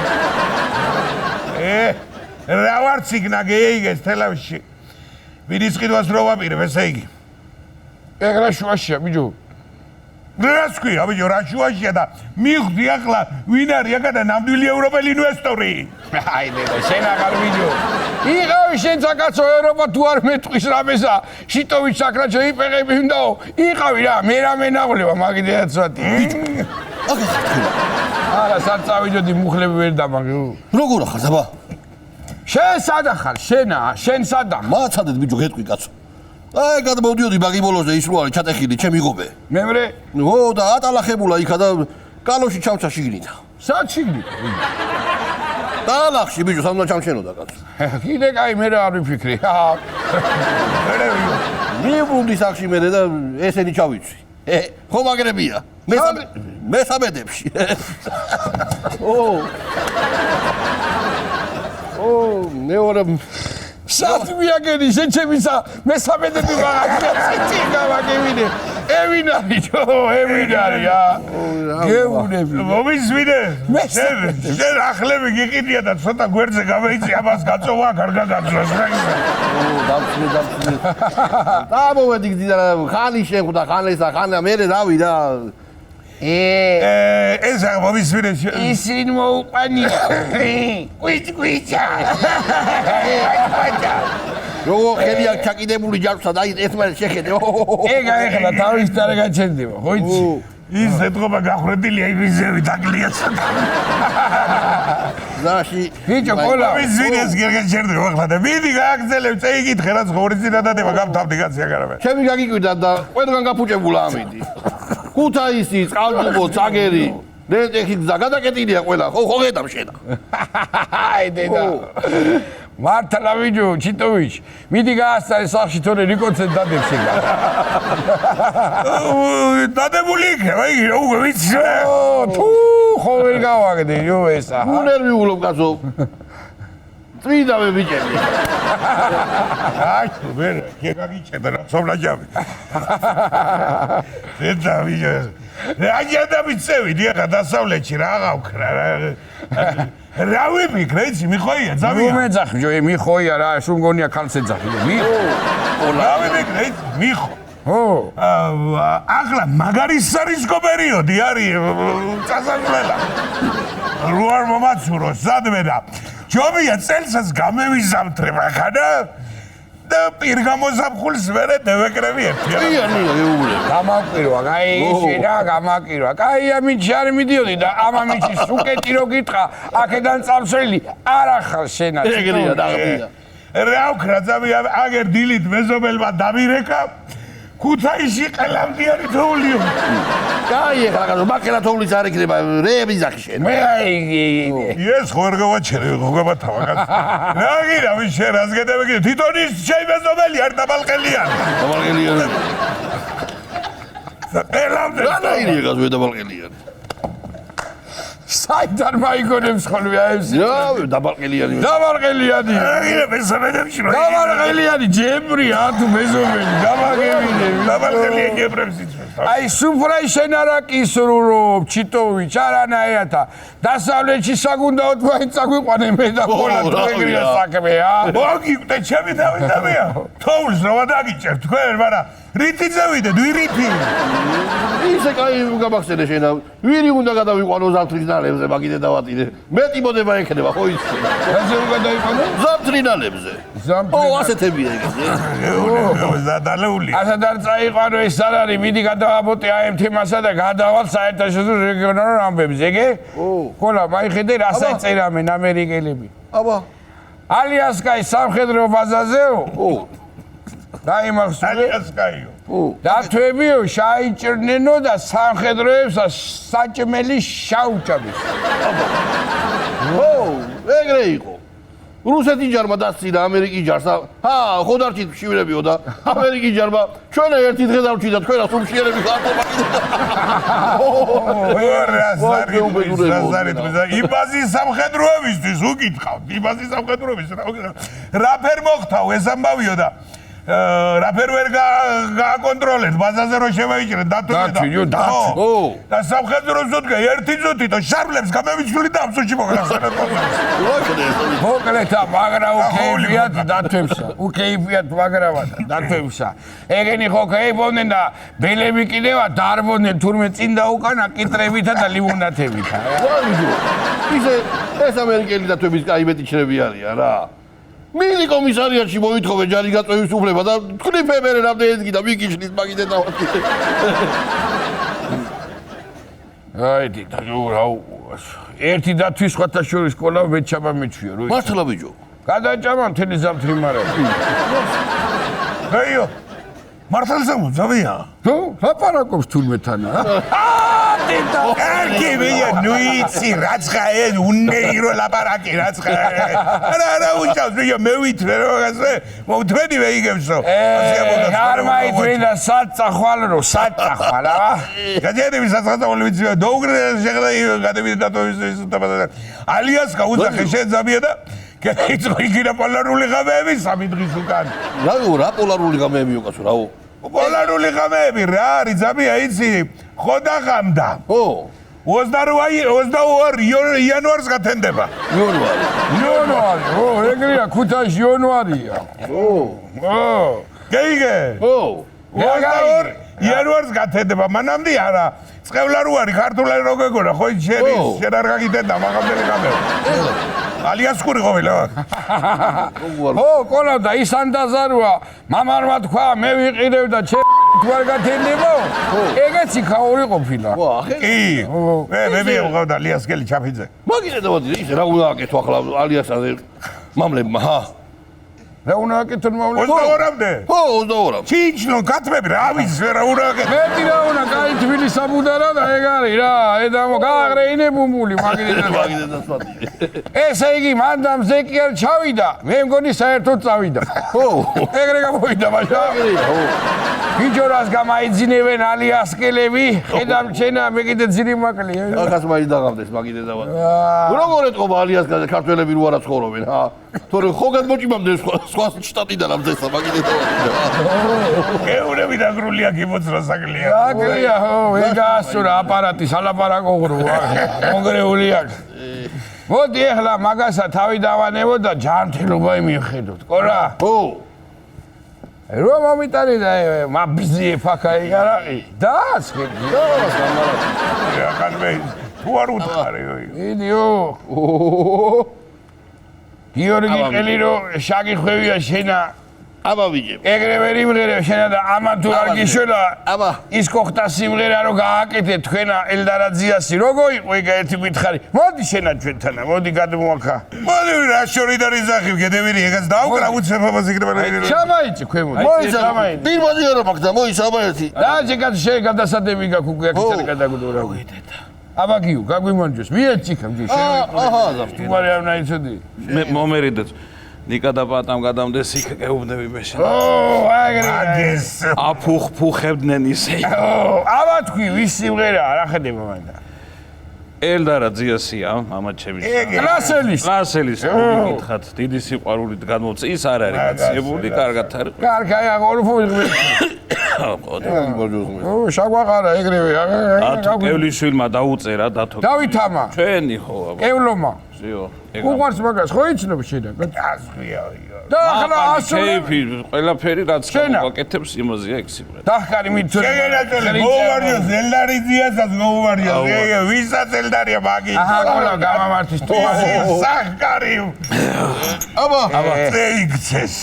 რა ვარ ციგნა გეიგეს თელავში ვირის ყიდვას რო ვაპირებ ესე იგი ეგრე შუაშია ბიჭო რას ქვია ბიჭო რა შუაშია და მიხვდი ახლა ვინ არის აქ და ნამდვილი ევროპელი ინვესტორი აი დედა შენ აღარ ვიდეო იყავი შენ საკაცო ევროპა თუ არ მეტყვის რამესა შიტოვიც საკრაჩო იპეღები უნდაო იყავი რა მე რა მენაღვლება მაგიდეაც ვატი არა საწავიდოდი მუხლები ვერ დამაგე როგორ ახარ დაბა შენ სადახარ შენა შენ სადახ მაცადეთ ბიჭო გეტყვი კაცო აი გადმოვდიოდი ბაგი ბოლოს და ის რო არის ჩატეხილი ჩემი ღობე მემრე ო და ატალახებულა იქა და კალოში ჩამცა შიგნით სად შიგნით ტალახში ბიჭო სამ ჩამჩენოდა კაცო კიდე კაი მე რა არ ვიფიქრე მიუბრუნდი სახში მე და ესენი ჩავიცვი ხო მაგრებია მესამედებში ო მეორე სად მიაგენი შეჩემისა მესამედები მაგაცი გავაგებინე ევინარი ჯო ევინარი გეუნები მომისვიდე შენ ახლები გიყიდია და ცოტა გვერდზე გამოიწი ამას გაწოვა კარგა გაწვას რა ისა დამცნე და მოვედი და ხანი შეხვდა ხანესა ხანა მე რავი და ეს მომისვიდე ისინ მოუყანია კვიჭა როგორ ხელი აქ ჩაკიდებული ჯარსა და ერთმანეთს შეხედე ეგა ეხლა თავის წარე გაჩენდება ხო იცი ის ეთყობა გახრედილია იმიზევი დაკლია ცოტა ზაში ბიჭო ყოლა მომისვიდეს გერგაჩერდება ახლა და მიდი გააგზელებ წეიკითხე რაც ღორიძინა დადება გამთავდი კაცი აგარაბე ჩემი გაგიკვირდა და ყველგან გაფუჭებულა ამიდი ქუთაისი წყალტუბო წაგერი რენტეხი გზა გადაკეტილია ყველა ხო ხედავ შედა აი დედა მართლა ვიჯო ჩიტოვიჩ მიდი გაასწარე სახში თორე რიკონცენტრ დადებს ეგა დადებული იქნება იგი როგორ ვიცი თუ ხო ვერ გავაგდე იო ესა თუ ნერვიულობ კაცო წვიდავე ბიჭები აი ვერ გაგიჩერდა რა სომლაჯავი ეცა ვიჯო რაჯადა მიცევიდი ახლა დასავლეთში რა გავქრა რა ვიფიქრე იცი მიხოია ძამია მე ძახი ჯო მიხოია რა შენ გონია ქალს ეძახი მიხო რა ვიფიქრე იცი მიხო ო ახლა მაგარი სარისკო პერიოდი არის წასასვლელა რო არ მომაცურო სადმე და ჯობია წელსაც გამევიზამთრებ ახანა და პირგამოზაფხულს ვერე დევეკრები ერთია გამაკვირვა კაი შენა გამაკვირვა კაი ამიჩი არ მიდიოდი და ამ ამიჩი სუკეტი რო გითხრა აქედან წამსვლელი არ ახარ შენა ეგრეა დაღბია რა ვქრა ძამია აგერ დილით მეზობელმა დამირეკა ქუთაისში ყელამდიანი თოულიო კაი ეხლა კაცო მაგერა თოვლიც არ იქნება რეები ზახი შენ მე ეს ხო არ გავაჩერე ხო გავათავა კაცო რა გირა ვის შენ რას გეტები თვითონ ის შეიმეზობელი არ დაბალყელიანი დაბალყელიანი ყელამდე რა დაირია კაცო დაბალყელიანი საიდან მაიგონებს ხოლმე ეს? რა, დაბალყელიანი. დავარყელიანი. აგირე მესამედებში რო. დავარყელიანი ჯებრია თუ მეზობელი, დავაგებინები. დაბალყელიანი ჯებრებს იწვევს. აი სუფრაი შენ არა კისრულობ, ჩიტოვიჩ, არანაირად. დასავლეთში საგუნდაოდ მაინც აგვიყვანე მე და ხოლა ეგრეა საქმეა. მოგიყვდე ჩემი დავიდამია. თოვლს რა დაგიჭერ თქვენ, მაგრამ რითი წევიდეთ, ვირითი? ისე კაი გამახსენე შენა. ვირი უნდა გადავიყვანო ზამთრინალებზე, მაგიდე დავატირე. მეტი მოდება ექნება, ხო იცი? რაზე უნდა დაიყვანო? ზამთრინალებზე. ო, ასეთებია ეგ. დალეული. ასად არ წაიყვანო ეს არ არის, მიდი გადავაბოტე აი ამ თემასა და გადავალ საერთაშორისო რეგიონალურ ამბებზე, ეგე? ხოლა მაიხედე რასაც წერამენ ამერიკელები. აბა. ალიასკაის სამხედრო ბაზაზეო? დაიმახსოვრე. ალიასკაიო. დათვებიო შაიჭრნენო და სამხედროებს საჭმელი შაუჭაბეს. ეგრე იყო. რუსეთის ჯარმა დასწირა ამერიკის ჯარს. ხო დარჩით შივრებიო და ამერიკის ჯარმა ჩვენ ერთი დღე დავჭი და თქვენას უმშიერები ხართ იმაზი სამხედროებისთვის უკითხავთ. იმაზი სამხედროების რა ფერ მოხთავ ეს ამბავიო და რა ფერ ვერ გააკონტროლეთ ბაზაზე რო შემოიჭრეთ დათვიო და სამხედროს უთქე ერთი წუთი და შარლებს გამევიჩული და ამსუში მოგახსენეთ მოკლედ მაგრა უკეიფიათ დათვებსა უკეიფიათ მაგრავა დათვებსა ეგენი ხო კეიფონდნენ და ბელები კიდევა დარბოდნენ თურმე წინ და უკანა კიტრებითა და ლიმონათებითა ისე ეს ამერიკელი დათვების კაი მეტი ჩრები არიან რა მინი კომისარიატში მოითხოვე ჯარი გაწევის უფლება და თქვი ფებერე რამდენი და მიგიჩნის მაგიდე დავატირე. აი და რაუ ერთი დათვის სხვათა შორის სკოლა მეჩაბა მეჩვიო რო მართლა ბიჭო. გადაჭამა მთელი ზამთრიმარა. აიო მართლა ზამთრია. თუ ლაპარაკობს თურმეთანა. კარგი ვია ნუიცი რაც ხაენ უნეირო ლაპარაკი რაც ხაენ არა უშავს ვია მე ვითრე რაღაცე მოვთვენი ვეიგებსო გარმაით ვიდა საწახვალო საწახვალა გადაედები საწახვალო ვიცი დაუგრე შეგდა გადავიდა დატოვის ალიასკა უძახე შეძაბია და კეთილ იქნა პოლარული ღამეები 3 დღის უკან რა პოლარული ღამეები უკაცო რაო პოლარული ღამეები რა არის ძაბია იცი ხო დაღამდა. 22 იანვარს გათენდება. იანვარი. ეგრეა ქუთაისში იანვარია. გეიგე. 22 იანვარს გათენდება. მანამდე არა. წყევლარო არის ქართულარი რო გეგონა ხო შენ არ გაგიტენდა მაგამდელი გამეო. ალიასკური ხოვილა. ყოლა და ის ანდაზაროა. მამარმა თქვა მე ვიყიდებ და თუ არ გათენდებო? ეგეც იქაური ყოფილა. კი. მე მიყავდა ალიასკელი ჩაფიძე. მაგინე დავადი ისე რა უნდა აკეთო ახლა ალიასაზე მამლებმა ჰა. რა უნდა აკეთონ მამლები? 22-მდე. ხო 22. ჩიჩლო გათმები რა ვიცი რა უნდა აკეთო. მეტი რა უნდა კაი თბილი სამუდარა და ეგ არის რა. ედამო გააღრეინე ბუმბული მაგინე და სვატი. ესე იგი მანდამზე კი არ ჩავიდა. მე მგონი საერთოდ წავიდა. ხო. ეგრე გამოვიდა მაშა. ხო. გიჯორას გამაიძინებენ ალიასკელები. ხედავ ჩენა მე კიდე ძირი მაკლია. ახაც მაინც დაღამდეს მაგინე დავადი. როგორ ეთყობა ალიასკაზე ქართველები რო არა ცხოვრობენ ჰა. თორე ხო გადმოჭიმამდე სხვა შტატიდან ამძესა მაგინე დავადი. ეურები დაგრულია გიმოცრა საკლია. აკლია ხო ეგასურა აპარატი სალაპარაკო ღრუა. მონგრეული აქვს. მოდი ახლა მაგასა თავი დავანებო და ჯანმრთელობა მიხედოთ. ყორა. ხო. რომ მომიტანი და მაბზიე ფაქაი გარაყი. დასხები. რა კანმე თუ არ უთხარი. იდიო. გიორგი ყელირო შაგი ხვევია შენა აბა ვიჯე. ეგრე ვერ იმღერე შენა და ამა თუ არ გიშოლა. აბა. ის კოხტა სიმღერა რო გააკეთე თქვენა ელდარაძიასი როგორ იყო ეგ ერთი მითხარი. მოდი შენა ჩვენთანა, მოდი გადმოაქა. მოდი რა შორიდან იზახი გედევირი ეგაც დაუკრა უცებობას იქნება. ჩამაიწი ქვემოთ. მოიცა. პირმოდი არა მაგდა მოიცა აბა ერთი. და ჯეკაც შენ გადასადები გაქვს უკვე აქეთ გადაგდო რა. აბა გიო, გაგვიმონჯოს. მიეცი ხამჯი შენ. აჰა, თუ არ ნაიცოდი. მე მომერიდეთ ნიკა და პატამ გადამდეს იქ ეუბნები მე შენ. აგეს. აფუხფუხებდნენ ისე. აბა თქვი ვის სიმღერაა რა ხედება მანდა. ელდარა ძიასია, მამა ჩემი. კლასელის. კლასელის მოგიკითხათ, დიდი სიყვარულით გამოც ის არ არის გაციებული, კარგად არის. კარგა, ორფო იღმე. შაგვაყარა ეგრევე. ათო კევლიშვილმა დაუწერა დათო. დავითამა. ჩვენი ხო აბა. კევლომა. ზიო. უყვარს მაგას ხო იცნობ შენ? აზრია. და ახლა ასწავლე. ქეიფი, ყველაფერი რაც გავაკეთებს იმაზეა ეგ სიმღერა. დახკარი მითო. შეგენაწილე, მოუვარიოს ელდარი ძიასაც მოუვარიოს. ვისაც ელდარია მაგი. აჰა, ყოლა გამამართვის თუ. სახკარი. აბა, წეიქცეს.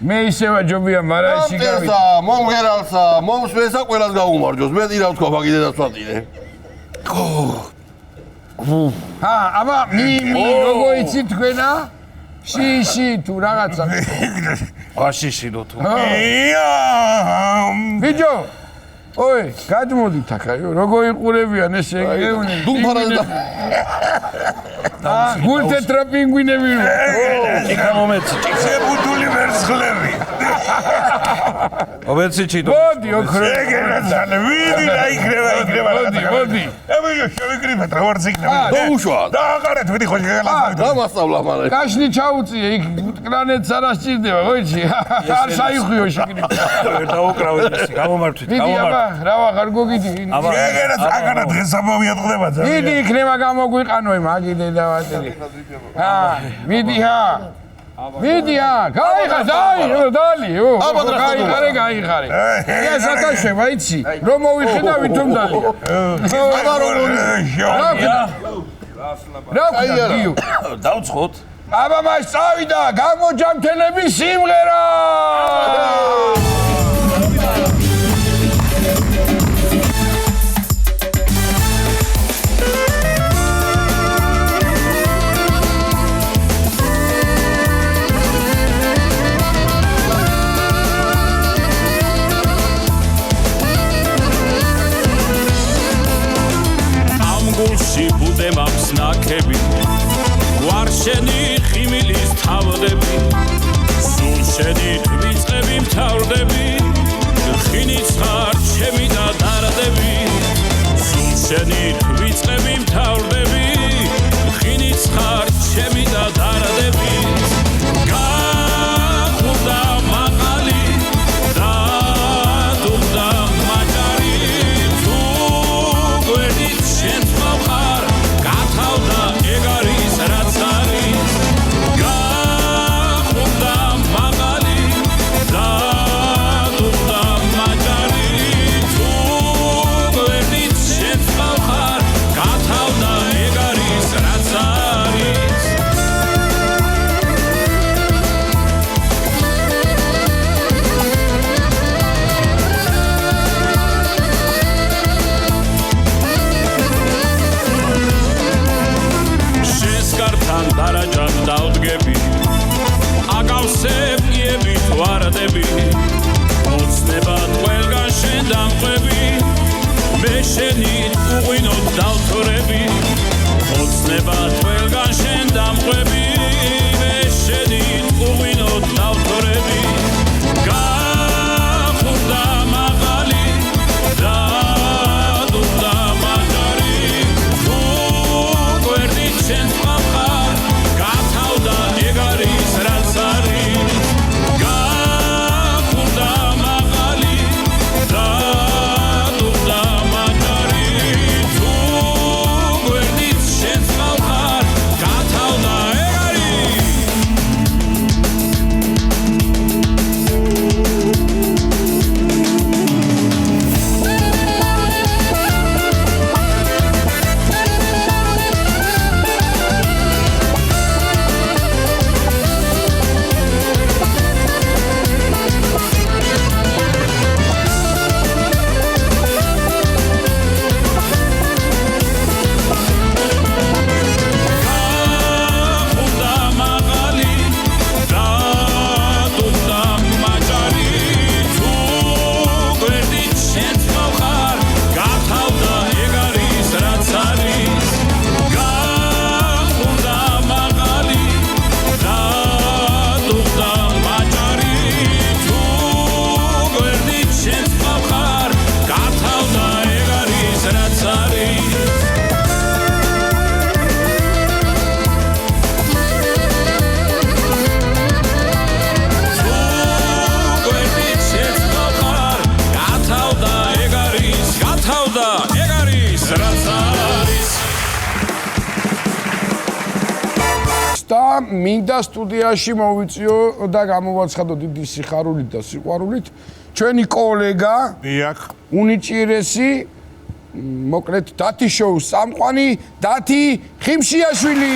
მე ისევა ჯობია, მაგრამ ისი გავი. მომღერალსა, მომღერალსა, მომსვლელსა ყველას გაუმარჯოს. მე ტირა ვთქვა მაგიდე და სვატინე. აბა, როგორ იცით თქვენა? შიში თუ რაღაცა. აშიშინო თუ. ბიჭო, ой, გადმოდით ახლა, როგორ იყურებიან ეს ეგეუნი. დუმფარად გულთეთრა პინგვინები. ჭიქა მომეცი. შებუთული ვერცხლები. მომეცი ჩიტო. მოდი, ოქრო. შეგენაწილე, ვიდი და იქნება. მოდი. აბა, შევიკრიბეთ რა ვარ ციგნები. დაუშვა. დააყარეთ, ვიდი ხო შეგელასავით. დამასწავლა მალე. კაშნი ჩაუწიე, იქ კრანეთს არ ასჭირდება, ხო იცი? არ საიხიო შეკრიბა. დაუკრავეთ ისე, გამომართვით, დიდი აბა, რა ვაღარ გოგიდი. შეგენაც აკანა დღეს ამომიატყდება ძალიან. დიდი იქნება გამოგვიყანოი მაგიდე და ვატერი. მიდი გაიხარ, დალი, გაიხარე. ეს აკაშება, იცი? რომ მოვიხედავი თუმ დალია. რა გიო? დავცხოთ. აბა მას წავიდა გამოჯამთელების სიმღერა. ბუდემავს ნაკები გვარშენი ხიმილის თავდები სულ შენი თვიწყები მთავრდები ხინიც ხარ ჩემი და დარდები სულ შენი თვიწყები მთავრდები ხინიც ხარ ჩემი და დარდები გახვდა მაღალი და დუმდა მაჭარი თუ გვერდით შენ ხარ გათავდა ეგ არის რაც არის გახვდა მაღალი და დუმდა მაჭარი თუ გვერდით შენ ხარ გათავდა ეგ არის რაც არის შესკართან დარაჯად დავდგები აკავსებ იებით ვარდები ოცნებად ყველგან შენ დამყვები მე შენით უღვინოდ დავთორები ოცნებად ყველგან შენ დამყვები მე შენით უღვინოდ დავთორები გახვდა მაღალი და დუმდა მაჭარი თუ გვერდით შენ ხარ გათავდა ეგ არის რაც არის გახვდა მაღალი და დუმდა მაჭარი თუ გვერდით შენ ხარ გათავდა ეგ მინდა სტუდიაში მოვიწიო და გამოვაცხადო დიდი სიხარულით და სიყვარულით ჩვენი კოლეგა დიახ. უნიჭიერესი მოკლედ დათი შოუს წამყვანი დათი ხიმშიაშვილი.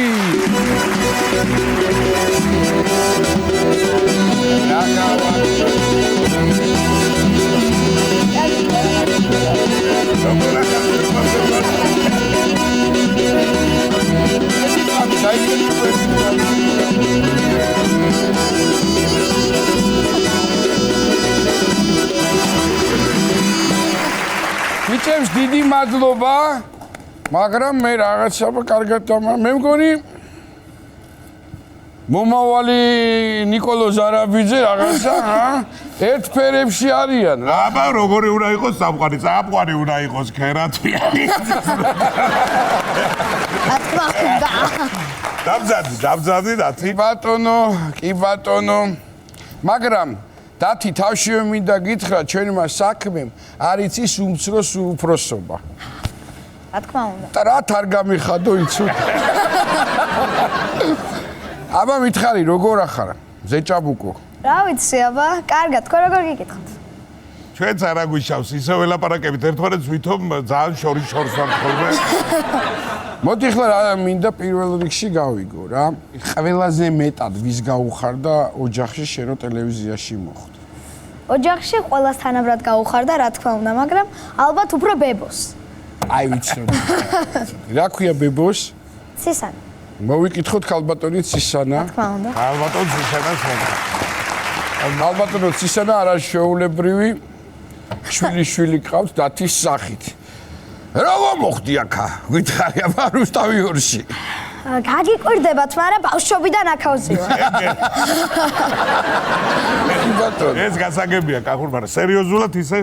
მიწევს დიდი მადლობა, მაგრამ მე რაღაცა კარგად მე მგონი მომავალი ნიკოლო ზარაბიძე რაღაცა ერთ ფერებში არიან რა. აბა როგორი უნდა იყოს სამყარი, წამყვანი უნდა იყოს ქერათვიანი. დამძადი დათი. კი ბატონო. მაგრამ დათი თავშივე მინდა გითხრა ჩვენმა საქმემ არ იცის უმცროს უფროსობა. რა თქმა უნდა. და რა თარ გამიხადო იცო. აბა მითხარი როგორ ახარ? ზეჭაბუკო. რა ვიცი, აბა, კარგად, თქო როგორ გიკითხოთ? ჩვენც არა გვიშავს, ისე ველაპარაკებით ერთმანეთს ვითომ ძალიან შორის ვარ ხოლმე. მოდი ხლა რა მინდა პირველ რიგში გავიგო რა. ყველაზე მეტად ვის გაუხარდა ოჯახში შენ რო ტელევიზიაში მოხვდი? ოჯახში ყველას თანაბრად გაუხარდა, რა თქმა უნდა, მაგრამ ალბათ უფრო ბებოს. აი ვიცოდი. რა ქვია ბებოს? ცისანა. მოვიკითხოთ ქალბატონი ცისანა. რა თქმა უნდა. ალბათო ცისანას მოგა. ალბათო ცისანა არაშეულებრივი შვილი ყავს დათის სახით. რა მოხდი აქა? გითხარი აბა რუსთავიორში. გაგიკვირდებათ, მაგრამ ბავშვობიდან აქავზე ვარ. ეს გასაგებია, კახურ, მაგრამ სერიოზულად ისე?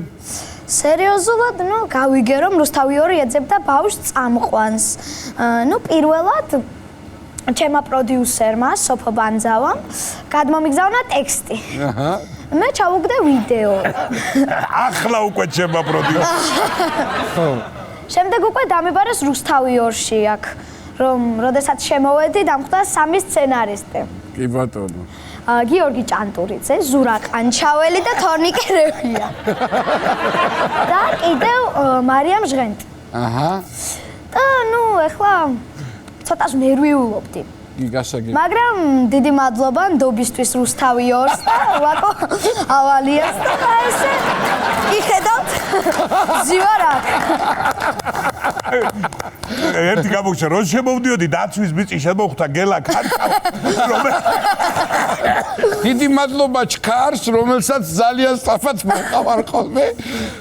სერიოზულად, გავიგე რომ რუსთავიორი ეძებდა ბავშვს წამყვანს. პირველად ჩემმა პროდიუსერმა, სოფო ბანძავამ, გადმომიგზავნა ტექსტი. მე ჩავუგდე ვიდეო. ახლა უკვე ჩემმა პროდიუსერმა. შემდეგ უკვე დამიბარეს რუსთავიორში აქ, რომ როდესაც შემოვედი, დამხვდა 3 სცენარისტი. კი ბატონო. გიორგი ჭანტურიძე, ზურა ყანჩაველი და თორნიკე რევია. და კიდევ მარიამ ჟღენტი. აჰა. და ეხლა ცოტას ნერვიულობდი. კი გასაგებია. მაგრამ დიდი მადლობა ნდობისთვის რუსთავიორს და ვაკო ავალიას და ესე იხედავთ ზივარ აქ. ერთი გამოგჩა, რომ შემოვდიოდი დაცვის ბიჭი შემოხვდა გელა ქარკავა. დიდი მადლობა ჩქარს, რომელსაც ძალიან სწრაფად მოყავარ ხოლმე.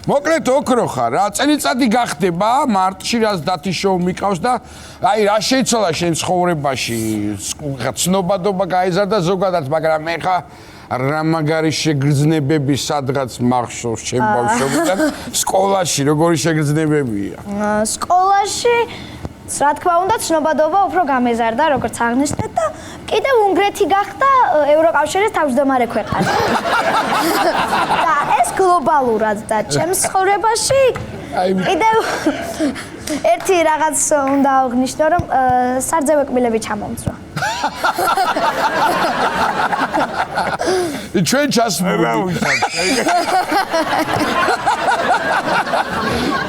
მოკლედ ოქრო ხარ რა, წელიწადი გახდება მარტში რაც დათი შოუ მიყავს და აი რა შეიცვალა შენ ცხოვრებაში? ცნობადობა გაიზარდა ზოგადად, მაგრამ მე ხა რა მაგარი შეგრძნებები სადღაც მახსოვს ჩემ ბავშვობიდან სკოლაში როგორი შეგრძნებებია? სკოლაში რა თქმა უნდა ცნობადობა უფრო გამეზარდა როგორც აღნიშნეთ და კიდევ უნგრეთი გახდა ევროკავშირის თავმჯდომარე ქვეყანა. და ეს გლობალურად და ჩემს ცხოვრებაში კიდევ ერთი რაღაც უნდა აღნიშნო რომ სარძევე კბილები ჩამომწვა.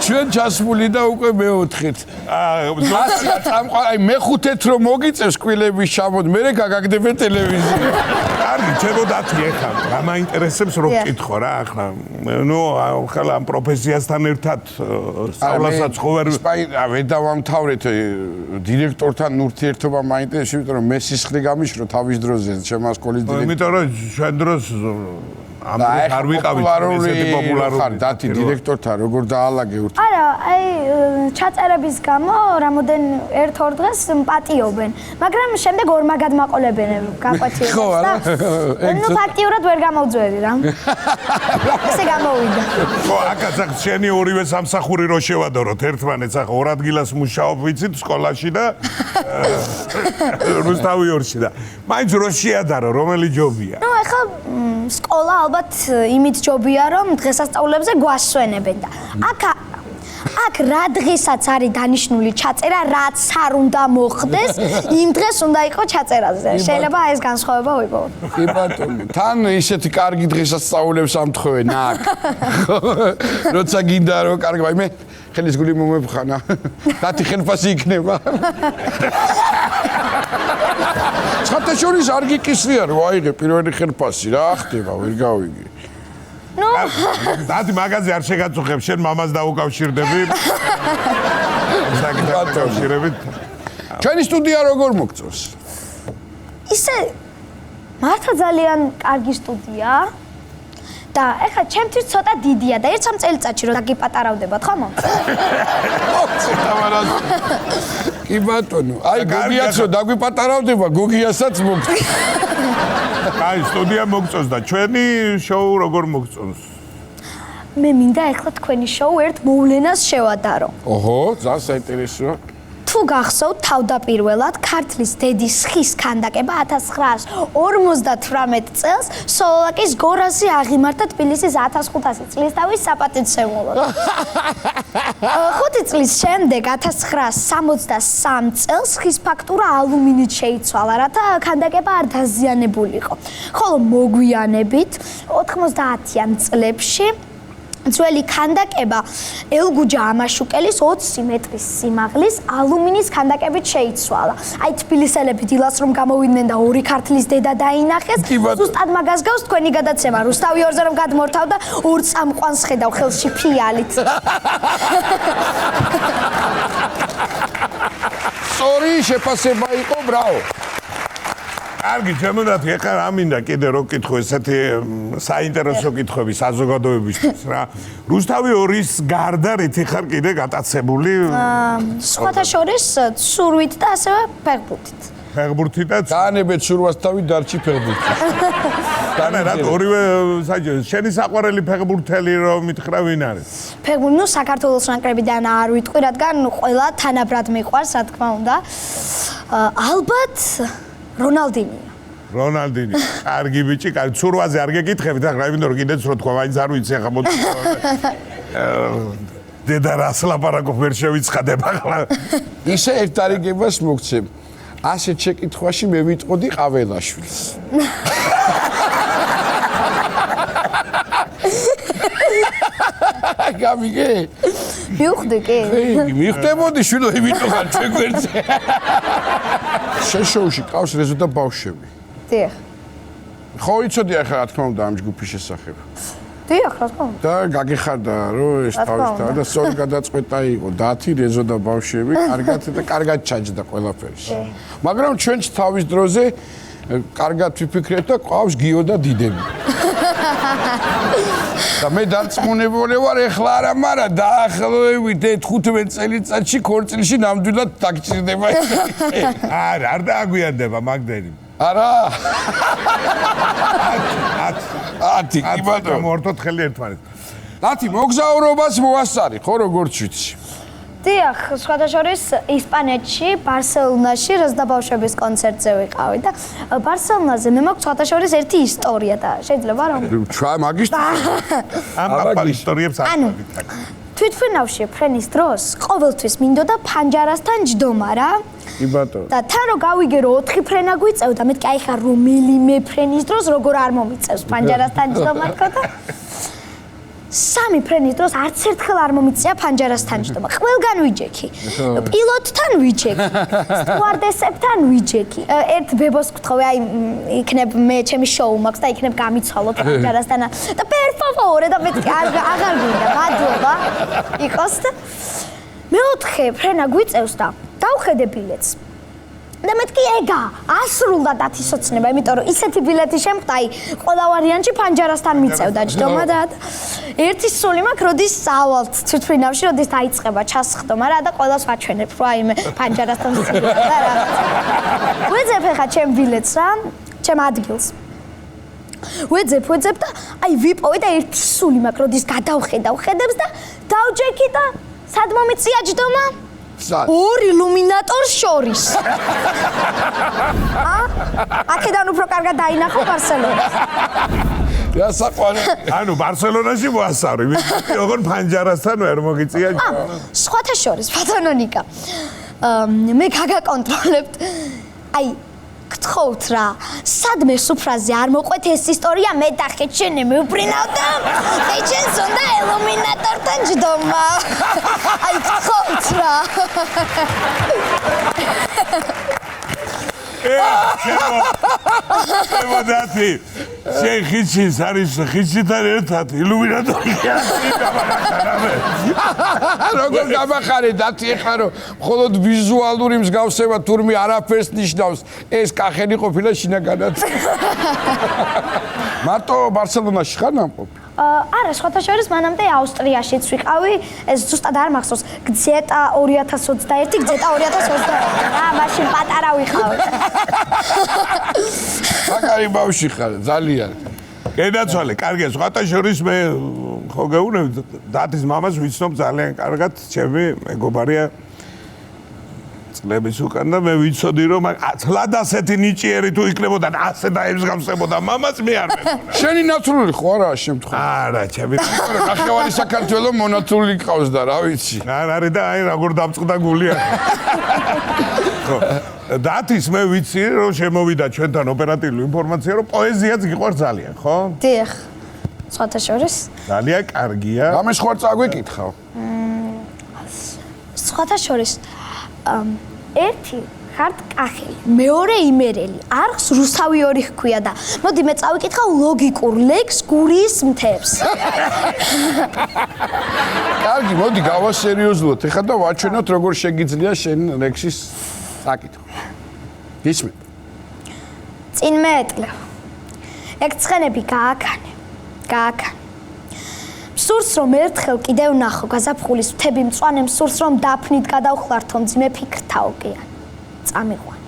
ჩვენ ჩასმული და უკვე მეოთხეთ. აი მეხუთეთ რომ მოგიწევს კბილების ჩამოდ, მე გაგაგდებენ ტელევიზია. კარგი, ჩემო დათი ეხლა, რა მაინტერესებს რომ ვკითხო რა ახლა. ახლა ამ პროფესიასთან ერთად სწავლებსაც ხო ვერ დავამთავრეთ დირექტორთან ურთიერთობა მაინტერესებს, იმიტომ რომ მე სისხლი გამიშრო თავის დროზე ჩემო სკოლის დირექტორი. იმიტომ რომ ჩვენ დროს ამ არ ვიყავით ესეთი პოპულარული. ხარ დათი დირექტორთან როგორ დაალაგე ურთიერთობა? არა, აი ჩაწერების გამო რამოდენ ერთ-ორ დღეს პატიობენ, მაგრამ შემდეგ ორმაგად მაყოლებენ გაკვეთილებს და ფაქტიურად ვერ გამოვძვერი რა. ესე გამოვიდა. ხო, აკაც შენი ორივე სამსახური რო შევადოროთ ერთმანეთს, ახლა 2 ადგილას მუშაობ ვიცით სკოლაში და რუსთავიორში და მაინც რო შეადარო, რომელი ჯობია? ახლა სკოლა ალბათ იმით ჯობია, რომ დღესასწაულებზე გვასვენებენ და აქ რა დღესაც არის დანიშნული ჩაწერა, რაც არ უნდა მოხდეს, იმ დღეს უნდა იყოს ჩაწერაზე. შეიძლება ეს განსხვავება ვიპოვოთ. კი ბატონო, თან ისეთი კარგი დღესასწაულებს ამთხოვენ აქ. როცა გინდა რომ კარგი, მე ხელის გული მომეფხანა. დათი ხელფასი იქნება. საერთაშორის არ გიკისრია რომ აიღე პირველი ხელფასი, რა ხდება, ვერ გავიგე. დათი მაგაზე არ შეგაწუხებ, შენ მამას დაუკავშირდები. საკითხავშირებით. ჩვენი სტუდია როგორ მოგწონს? ისე მართლა ძალიან კარგი სტუდია. და ეხლა ჩემთვის ცოტა დიდია და 1-3 წელიწადში რომ დაგიპატარავდებათ, ხო მომ? კი ბატონო, აი გოგიაც რომ დაგვიპატარავდება, გოგიასაც მოგწონს. აი სტუდია მოგწონს და ჩვენი შოუ როგორ მოგწონს? მე მინდა ეხლა თქვენი შოუ ერთ მოვლენას შევადარო. ოჰო, ძალიან საინტერესოა. თუ გახსოვთ თავდაპირველად ქართლის დედის ხის ქანდაკება 1958 წელს სოლოლაკის გორაზე აღიმართა თბილისის 1500 წლისთავის საპატივცემულოდ. 5 წლის შემდეგ 1963 წელს ხის ფაქტურა ალუმინით შეიცვალა, რათა ქანდაკება არ დაზიანებულიყო. ხოლო მოგვიანებით 90-იან წლებში ძველი ქანდაკება ელგუჯა ამაშუკელის 20 მეტრის სიმაღლის ალუმინის ქანდაკებით შეიცვალა. აი თბილისელები დილას რომ გამოვიდნენ და ორი ქართლის დედა დაინახეს, ზუსტად მაგას გავს თქვენი გადაცემა. რუსთავი ორზე რომ გადმორთავდა, ორ წამყვანს ხედავ ხელში ფიალით. სწორი შეფასება იყო, ბრავო. კარგი, ჩემოდათ ეხლა რა მინდა კიდე რო კითხო ესეთი საინტერესო კითხვები საზოგადოებისთვის რა. რუსთავი 2-ის გარდა რითი ხარ კიდე გატაცებული? სხვათა შორის სურვით და ასევე ფეხბურთით. ფეხბურთითაც? დაანებეთ სურვასთავი დარჩი ფეხბურთი. დანა რა ორივე საჯო შენი საყვარელი ფეხბურთელი რომ მითხრა ვინ არის? ფეხბურთი ნუ საქართველოს ნაკრებიდან არ ვიტყვი, რადგან ყველა თანაბრად მიყვარს, რა თქმა უნდა. ალბათ რონალდინი. კარგი ბიჭი, კარგი. ცურვაზე არ გეკითხებით, ახლა მინდა რომ კიდეც რო თქვა, მაინც არ ვიცი ახლა მოდი. დედა რას ლაპარაკობ ვერ შევიცხადებ ახლა. ისე ერთ დარიგებას მოგცემ. ასეთ შეკითხვაში მე ვიტყოდი ყაველაშვილს. გამიგე? მივხვდი კი. მივხვდებოდი შვილო, იმიტომ ხარ ჩვენ გვერდზე. შენ შოუში ყავს რეზო და ბავშვები. დიახ. ხო იცოდი ახლა რა თქმა უნდა ამ ჯგუფის შესახებ. დიახ, რა თქმა უნდა. და გაგეხარდა რომ ეს თავისთავად და სწორი გადაწყვეტა იყო დათი რეზო და ბავშვები კარგად ჩაჯდა ყველაფერში. მაგრამ ჩვენც თავის დროზე კარგად ვიფიქრეთ და ყავს გიო და დიდები. და მე დარწმუნებული ვარ ეხლა არა, მაგრამ დაახლოებით 15 წელიწადში ქორწილში ნამდვილად დაგჭირდება. არა, არ დააგვიანდება მაგდენი. არა. 10 კი ბატონო, ბატონო. მორთოთ ხელი ერთმანეთს. დათი მოგზაურობას მოასწარი, ხო როგორ ჩვიცი? დიახ, სხვათა შორის ისპანეთში, ბარსელონაში რაზდა ბავშვების კონცერტზე ვიყავი და ბარსელონაზე მე მაქვს სხვათა შორის ერთი ისტორია და შეიძლება რომ ჩვა მაგის ამ ისტორიებს არ ვიტაკ. თვითმფრინავში ფრენის დროს ყოველთვის მინდოდა ფანჯარასთან ჯდომა რა. კი ბატონო. და თან რო გავიგე რომ 4 ფრენა გვიწევდა, მეთქი აი ხარ რომელიმე ფრენის დროს როგორ არ მომიწევს ფანჯარასთან ჯდომა თქო და 3 ფრენის დროს არც ერთხელ არ მომიწია ფანჯარასთან ჯდომა. ყველგან ვიჯექი. პილოტთან ვიჯექი. სტუარდესებთან ვიჯექი. ერთ ბებოს გთხოვე, აი იქნებ მე ჩემი შოუ მაქვს და იქნებ გამიცვალოთ ფანჯარასთან და პერფავორე და მეთქი აღარ გვინდა, მადლობა. იყოს და მეოთხე ფრენა გვიწევს და დავხედე ბილეთს. და მეთქი ეგა ასრულდა დათისოცნება, იმიტომ რომ ისეთი ბილეთი შემხდა, აი ყველა ვარიანტში ფანჯარასთან მიწევდა ჯდომა და ერთი სული მაქვს, როდის სავალთ თვითმფრინავში, როდის დაიწყება ჩასხდომა რა და ყველას ვაჩვენებ, რომ აი მე ფანჯარასთან მიწევდა და რა. ვეძებ ხა ჩემ ბილეთს რა, ჩემ ადგილს. ვეძებ და აი ვიპოვე და ერთი სული მაქვს, როდის გადავხედავ ხედებს და დავჯექი და სად მომიწია ჯდომა? ორი ლუმინატორს შორის. აქედან უფრო კარგად დაინახო ბარსელონას. საყვარელი. ანუ ბარსელონაში მოასწავრი, როგორ ფანჯარასთან ვერ მოგიწია. სხვათა შორის ბატონონიკა. მე გაგაკონტროლებთ. აი გთხოვთ რა, სადმე სუფრაზე არ მოყვეთ ეს ისტორია, მე და ხეჩენე მივფრინავ და ხეჩენს უნდა ელუმინატორთან ჯდომა. აი გთხოვთ რა. შემოდათი, შენ ხიჩის არის ხიჩიდან ერთად ილუმინატორი. როგორ გამახარე დათი ეხლა რომ მხოლოდ ვიზუალური მსგავსება თურმე არაფერს ნიშნავს ეს კახელი ყოფილა შინაგანად. მარტო ბარსელონაში ხარ ნამყოფი? არა, სხვათა შორის მანამდე ავსტრიაშიც ვიყავი, ეს ზუსტად არ მახსოვს, გზეტა 2021, გზეტა 2022. მაშინ პატარა ვიყავი. საკარი ბავში ხარ, ძალიან. გადაცვალე, კარგია, სხვათა შორის მე ხო გეუბნები, დათის მამას ვიცნობ ძალიან კარგად, ჩემი მეგობარია წლების უკან და მე ვიცოდი რომ ცლად ასეთი ნიჭიერი თუ იქნებოდა და ასე დაემსგავსებოდა მამას მე არ მეგონა. შენი ნაცვლური ხო არაა შემთხვევა? არა, ჩემი ნახევარი საქართველოს მონათული ყავს და რა ვიცი. არ არის და აი როგორ დამწყდა გულია. ხო, დათის მე ვიცი რომ შემოვიდა ჩვენთან ოპერატიული ინფორმაცია რომ პოეზიაც გიყვარს ძალიან, ხო? დიახ. სხვათა შორის? ძალიან კარგია. რამე სხვა წაგვეკითხავ? სხვათა შორის ერთი ხართ კახელი, მეორე იმერელი, არხს რუსავიორი ჰქვია და მოდი მე წავიკითხავ ლოგიკურ ლექს გურიის მთებს. კარგი, მოდი გავასერიოზულოთ. ეხლა და ვაჩვენოთ როგორ შეგიძლია შენ ლექსის საკითხი. გისმენთ? წინ მეეტლევ. ეგ ცხენები გააკანე. სურს რომ ერთხელ კიდევ ნახო გაზაფხულის მთები მწვანე სურს რომ დაფნით გადავხლართო მძიმე ფიქრთა ოკეანე. წამიყვანე.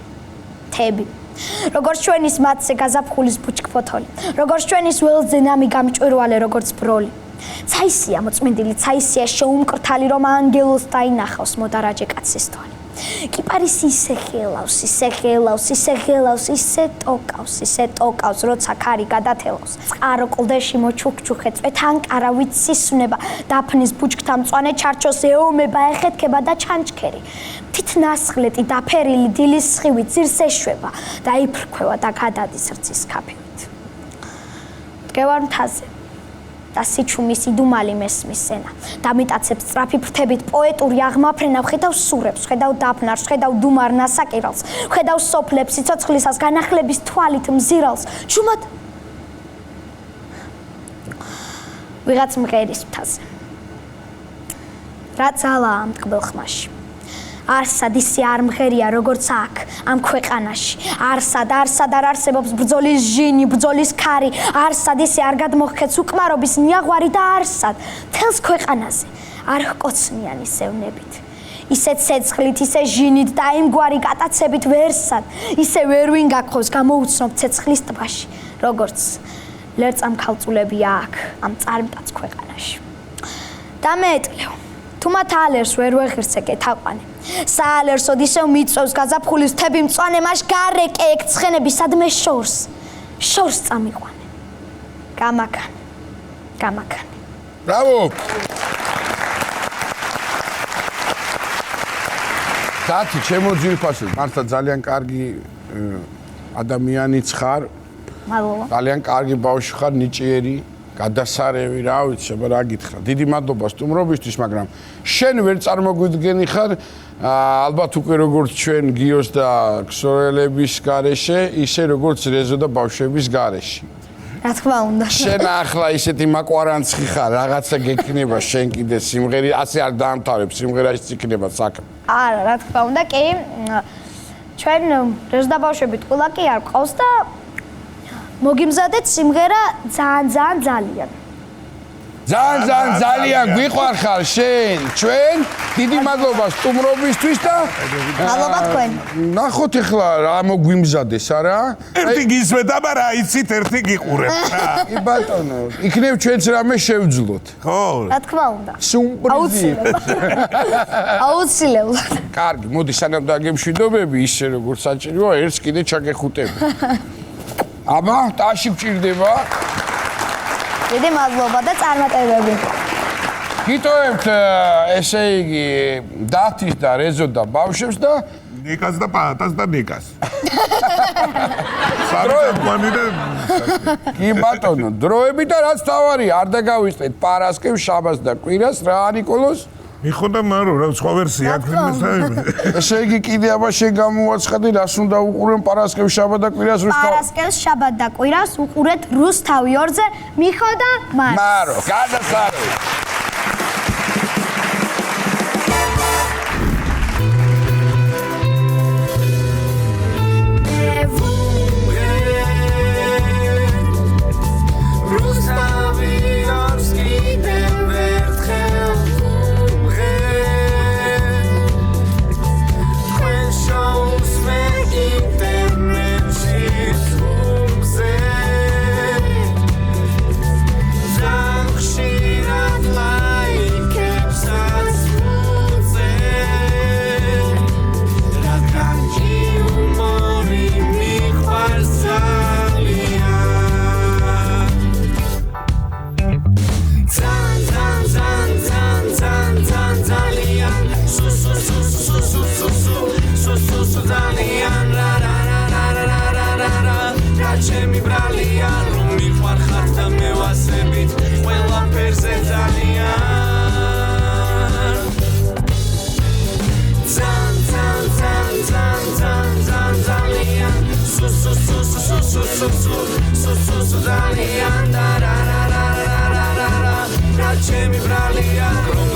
მთები. როგორც ჩვენის მათზე გაზაფხულის ბუჩქფოთოლი, როგორც ჩვენის ველზე ნამი გამჭვირვალე როგორც ბროლი. ცაისია მოწმინდილი, ცაისია შეუმკრთალი რომ ანგელოს დაინახავს მოდარაჯე კაცის თვალი. კიპარის ისე ხელავს, ისე ტოკავს, როცა ქარი გადათელავს. წყარო კლდეში მოჩუქჩუხე წვეთან კარავით სისუნება, დაფნის ბუჩქთა მწვანე ჩარჩოს ეომება, ეხეთქება და ჩანჩქერი. თით ნასხლეტი დაფერილი დილის სხივით ძირს ეშვება და იფრქვევა და გადადის რძის ქაფივით. მდგევარ მთაზე. და სიჩუმის იდუმალი მესმის სენა. დამიტაცებს სწრაფი ფრთებით პოეტური აღმაფრენა, ხედავ სურებს, ხედავ დაფნარს, ხედავ დუმარ ნასაკირალს, ხედავ სოფლებს, სიცოცხლისას განახლების თვალით მზირალს. ჩუმად ვიღაც მღერის მთაზე. რა ძალაა ამ ტკბილ ხმაში. არსად ისე არ მღერია როგორც აქ ამ ქვეყანაში. არსად არ არსებობს ბრძოლის ჟინი, ბრძოლის ქარი. არსად ისე არ გადმოხქեց უკმარობის ნიაღვარი და არსად თელს ქვეყანაზე არ ჰკოცნიან ისევნებით. ისე ცეცხლით, ისე ჟინით და იმგვარი კატაცებით ვერსად, ისე ვერ ვინ გაგხობს გამოუცნობ ცეცხლის ტბაში, როგორც ლერწამქალწულებია აქ ამ წარმტაც ქვეყანაში. და მეეტლევ, თუ მათ ალერს ვერ ვეღირსეკე თაყვანე. საალერსოდ ისევ მიწვევს გაზაფხულის მთები მწვანე მაშ გარეკე ეგ ცხენები სადმე შორს წამიყვანე. გამაკანე. ბრავო! დათი, ჩემო ძირფასი, მართლა ძალიან კარგი ადამიანიც ხარ. მადლობა. ძალიან კარგი ბავშვი ხარ, ნიჭიერი. გადასარევი, რა ვიცი, რა გითხრა. დიდი მადლობა სტუმრობისთვის, მაგრამ შენ ვერ წარმოგვიდგენი ხარ ალბათ უკვე როგორც ჩვენ გიოს და ქსოველების გარეშე, ისე როგორც რეზო და ბავშვების გარეშე. რა თქმა უნდა. შენ ახლა ისეთი მაკვარანცხი ხარ, რაღაცა გექნება შენ კიდე სიმღერი, ასე არ დაამთავრებ, სიმღერაშიც იქნება საქმე. არა, რა თქმა უნდა, კი. ჩვენ რეზო და ბავშვებით ყველა კი არ ყავს და მოგიმზადეთ სიმღერა ძალიან. ძალიან გვიყვარხარ შენ, ჩვენ. დიდი მადლობა სტუმრობისთვის და მადლობა თქვენ. ნახოთ ახლა რა მოგვიმზადეს, არა? ერთი გისმენთ, აბა რა იცით, ერთი გიყურებთ რა. კი ბატონო, იქნებ ჩვენც რამე შევძლოთ. ხო. რა თქმა უნდა. სიურპრიზი. აუცილებლად. კარგი, მოდი სანამ დაგემშვიდობები, ისე როგორც საჭიროა, ერთს კიდე ჩაგეხუტები. აბა, ტაში გჭირდება. დიდი მადლობა და წარმატებები. გიტოვებთ ესე იგი დათის და რეზო და ბავშვებს და ნიკას და პატას და ნიკას. საროებანი და კი ბატონო, დროები და რაც თავარია, არ დაგავიწყეთ პარასკევს, შაბათს და კვირას რა ნიკოლოს? მიხოდა მარო რა სხვა ვერსია აქვს მესაები. ესე იგი კიდე აბა შენ გამოვაცხადი, რას უნდა უყურեն პარასკევს, შაბათ და კვირას რუსთავ. პარასკევს, შაბათ და კვირას უყურეთ რუსთავი 2-ზე, მიხოდა მარო. მარო, გადასარევი.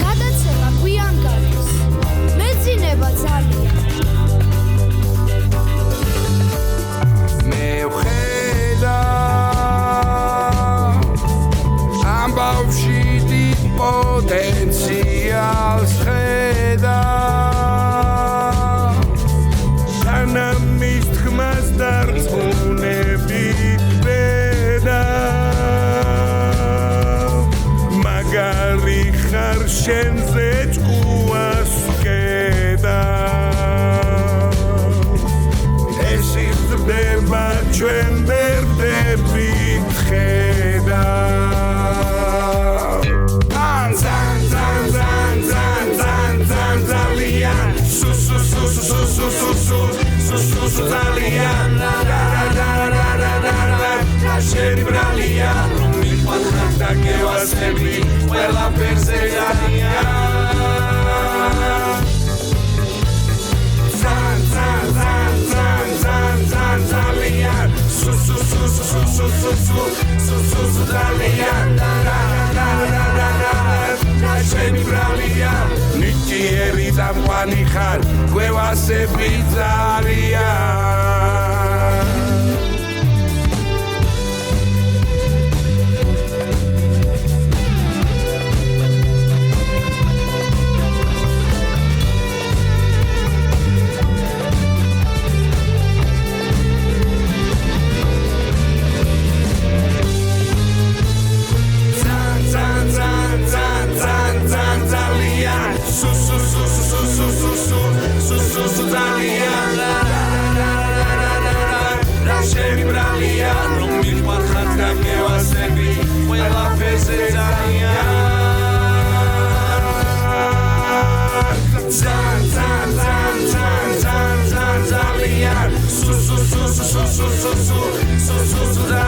გადაცემა გვიან გადის. მეძინება ძალიან. მე ვხედავ ამ ბავშვი დიდ პოტენციალს ხედავ სანამ მის თქმას დარწმუნებით ვედავ მაგარი ხარ შენზე ჭკუას ვკედავ ეს იზრდება ჩვენ ბერდებით ხედავ ძალიან სუ ძალიან რა შენ ბრალია რომ მიყვარხარ და გევასები ყველაფერზე ძალიან ძალიან სუ ძალიან რა შენ ბრალია ნიჭიერი და მყარი ხარ გვევასები ძალიან ძალიან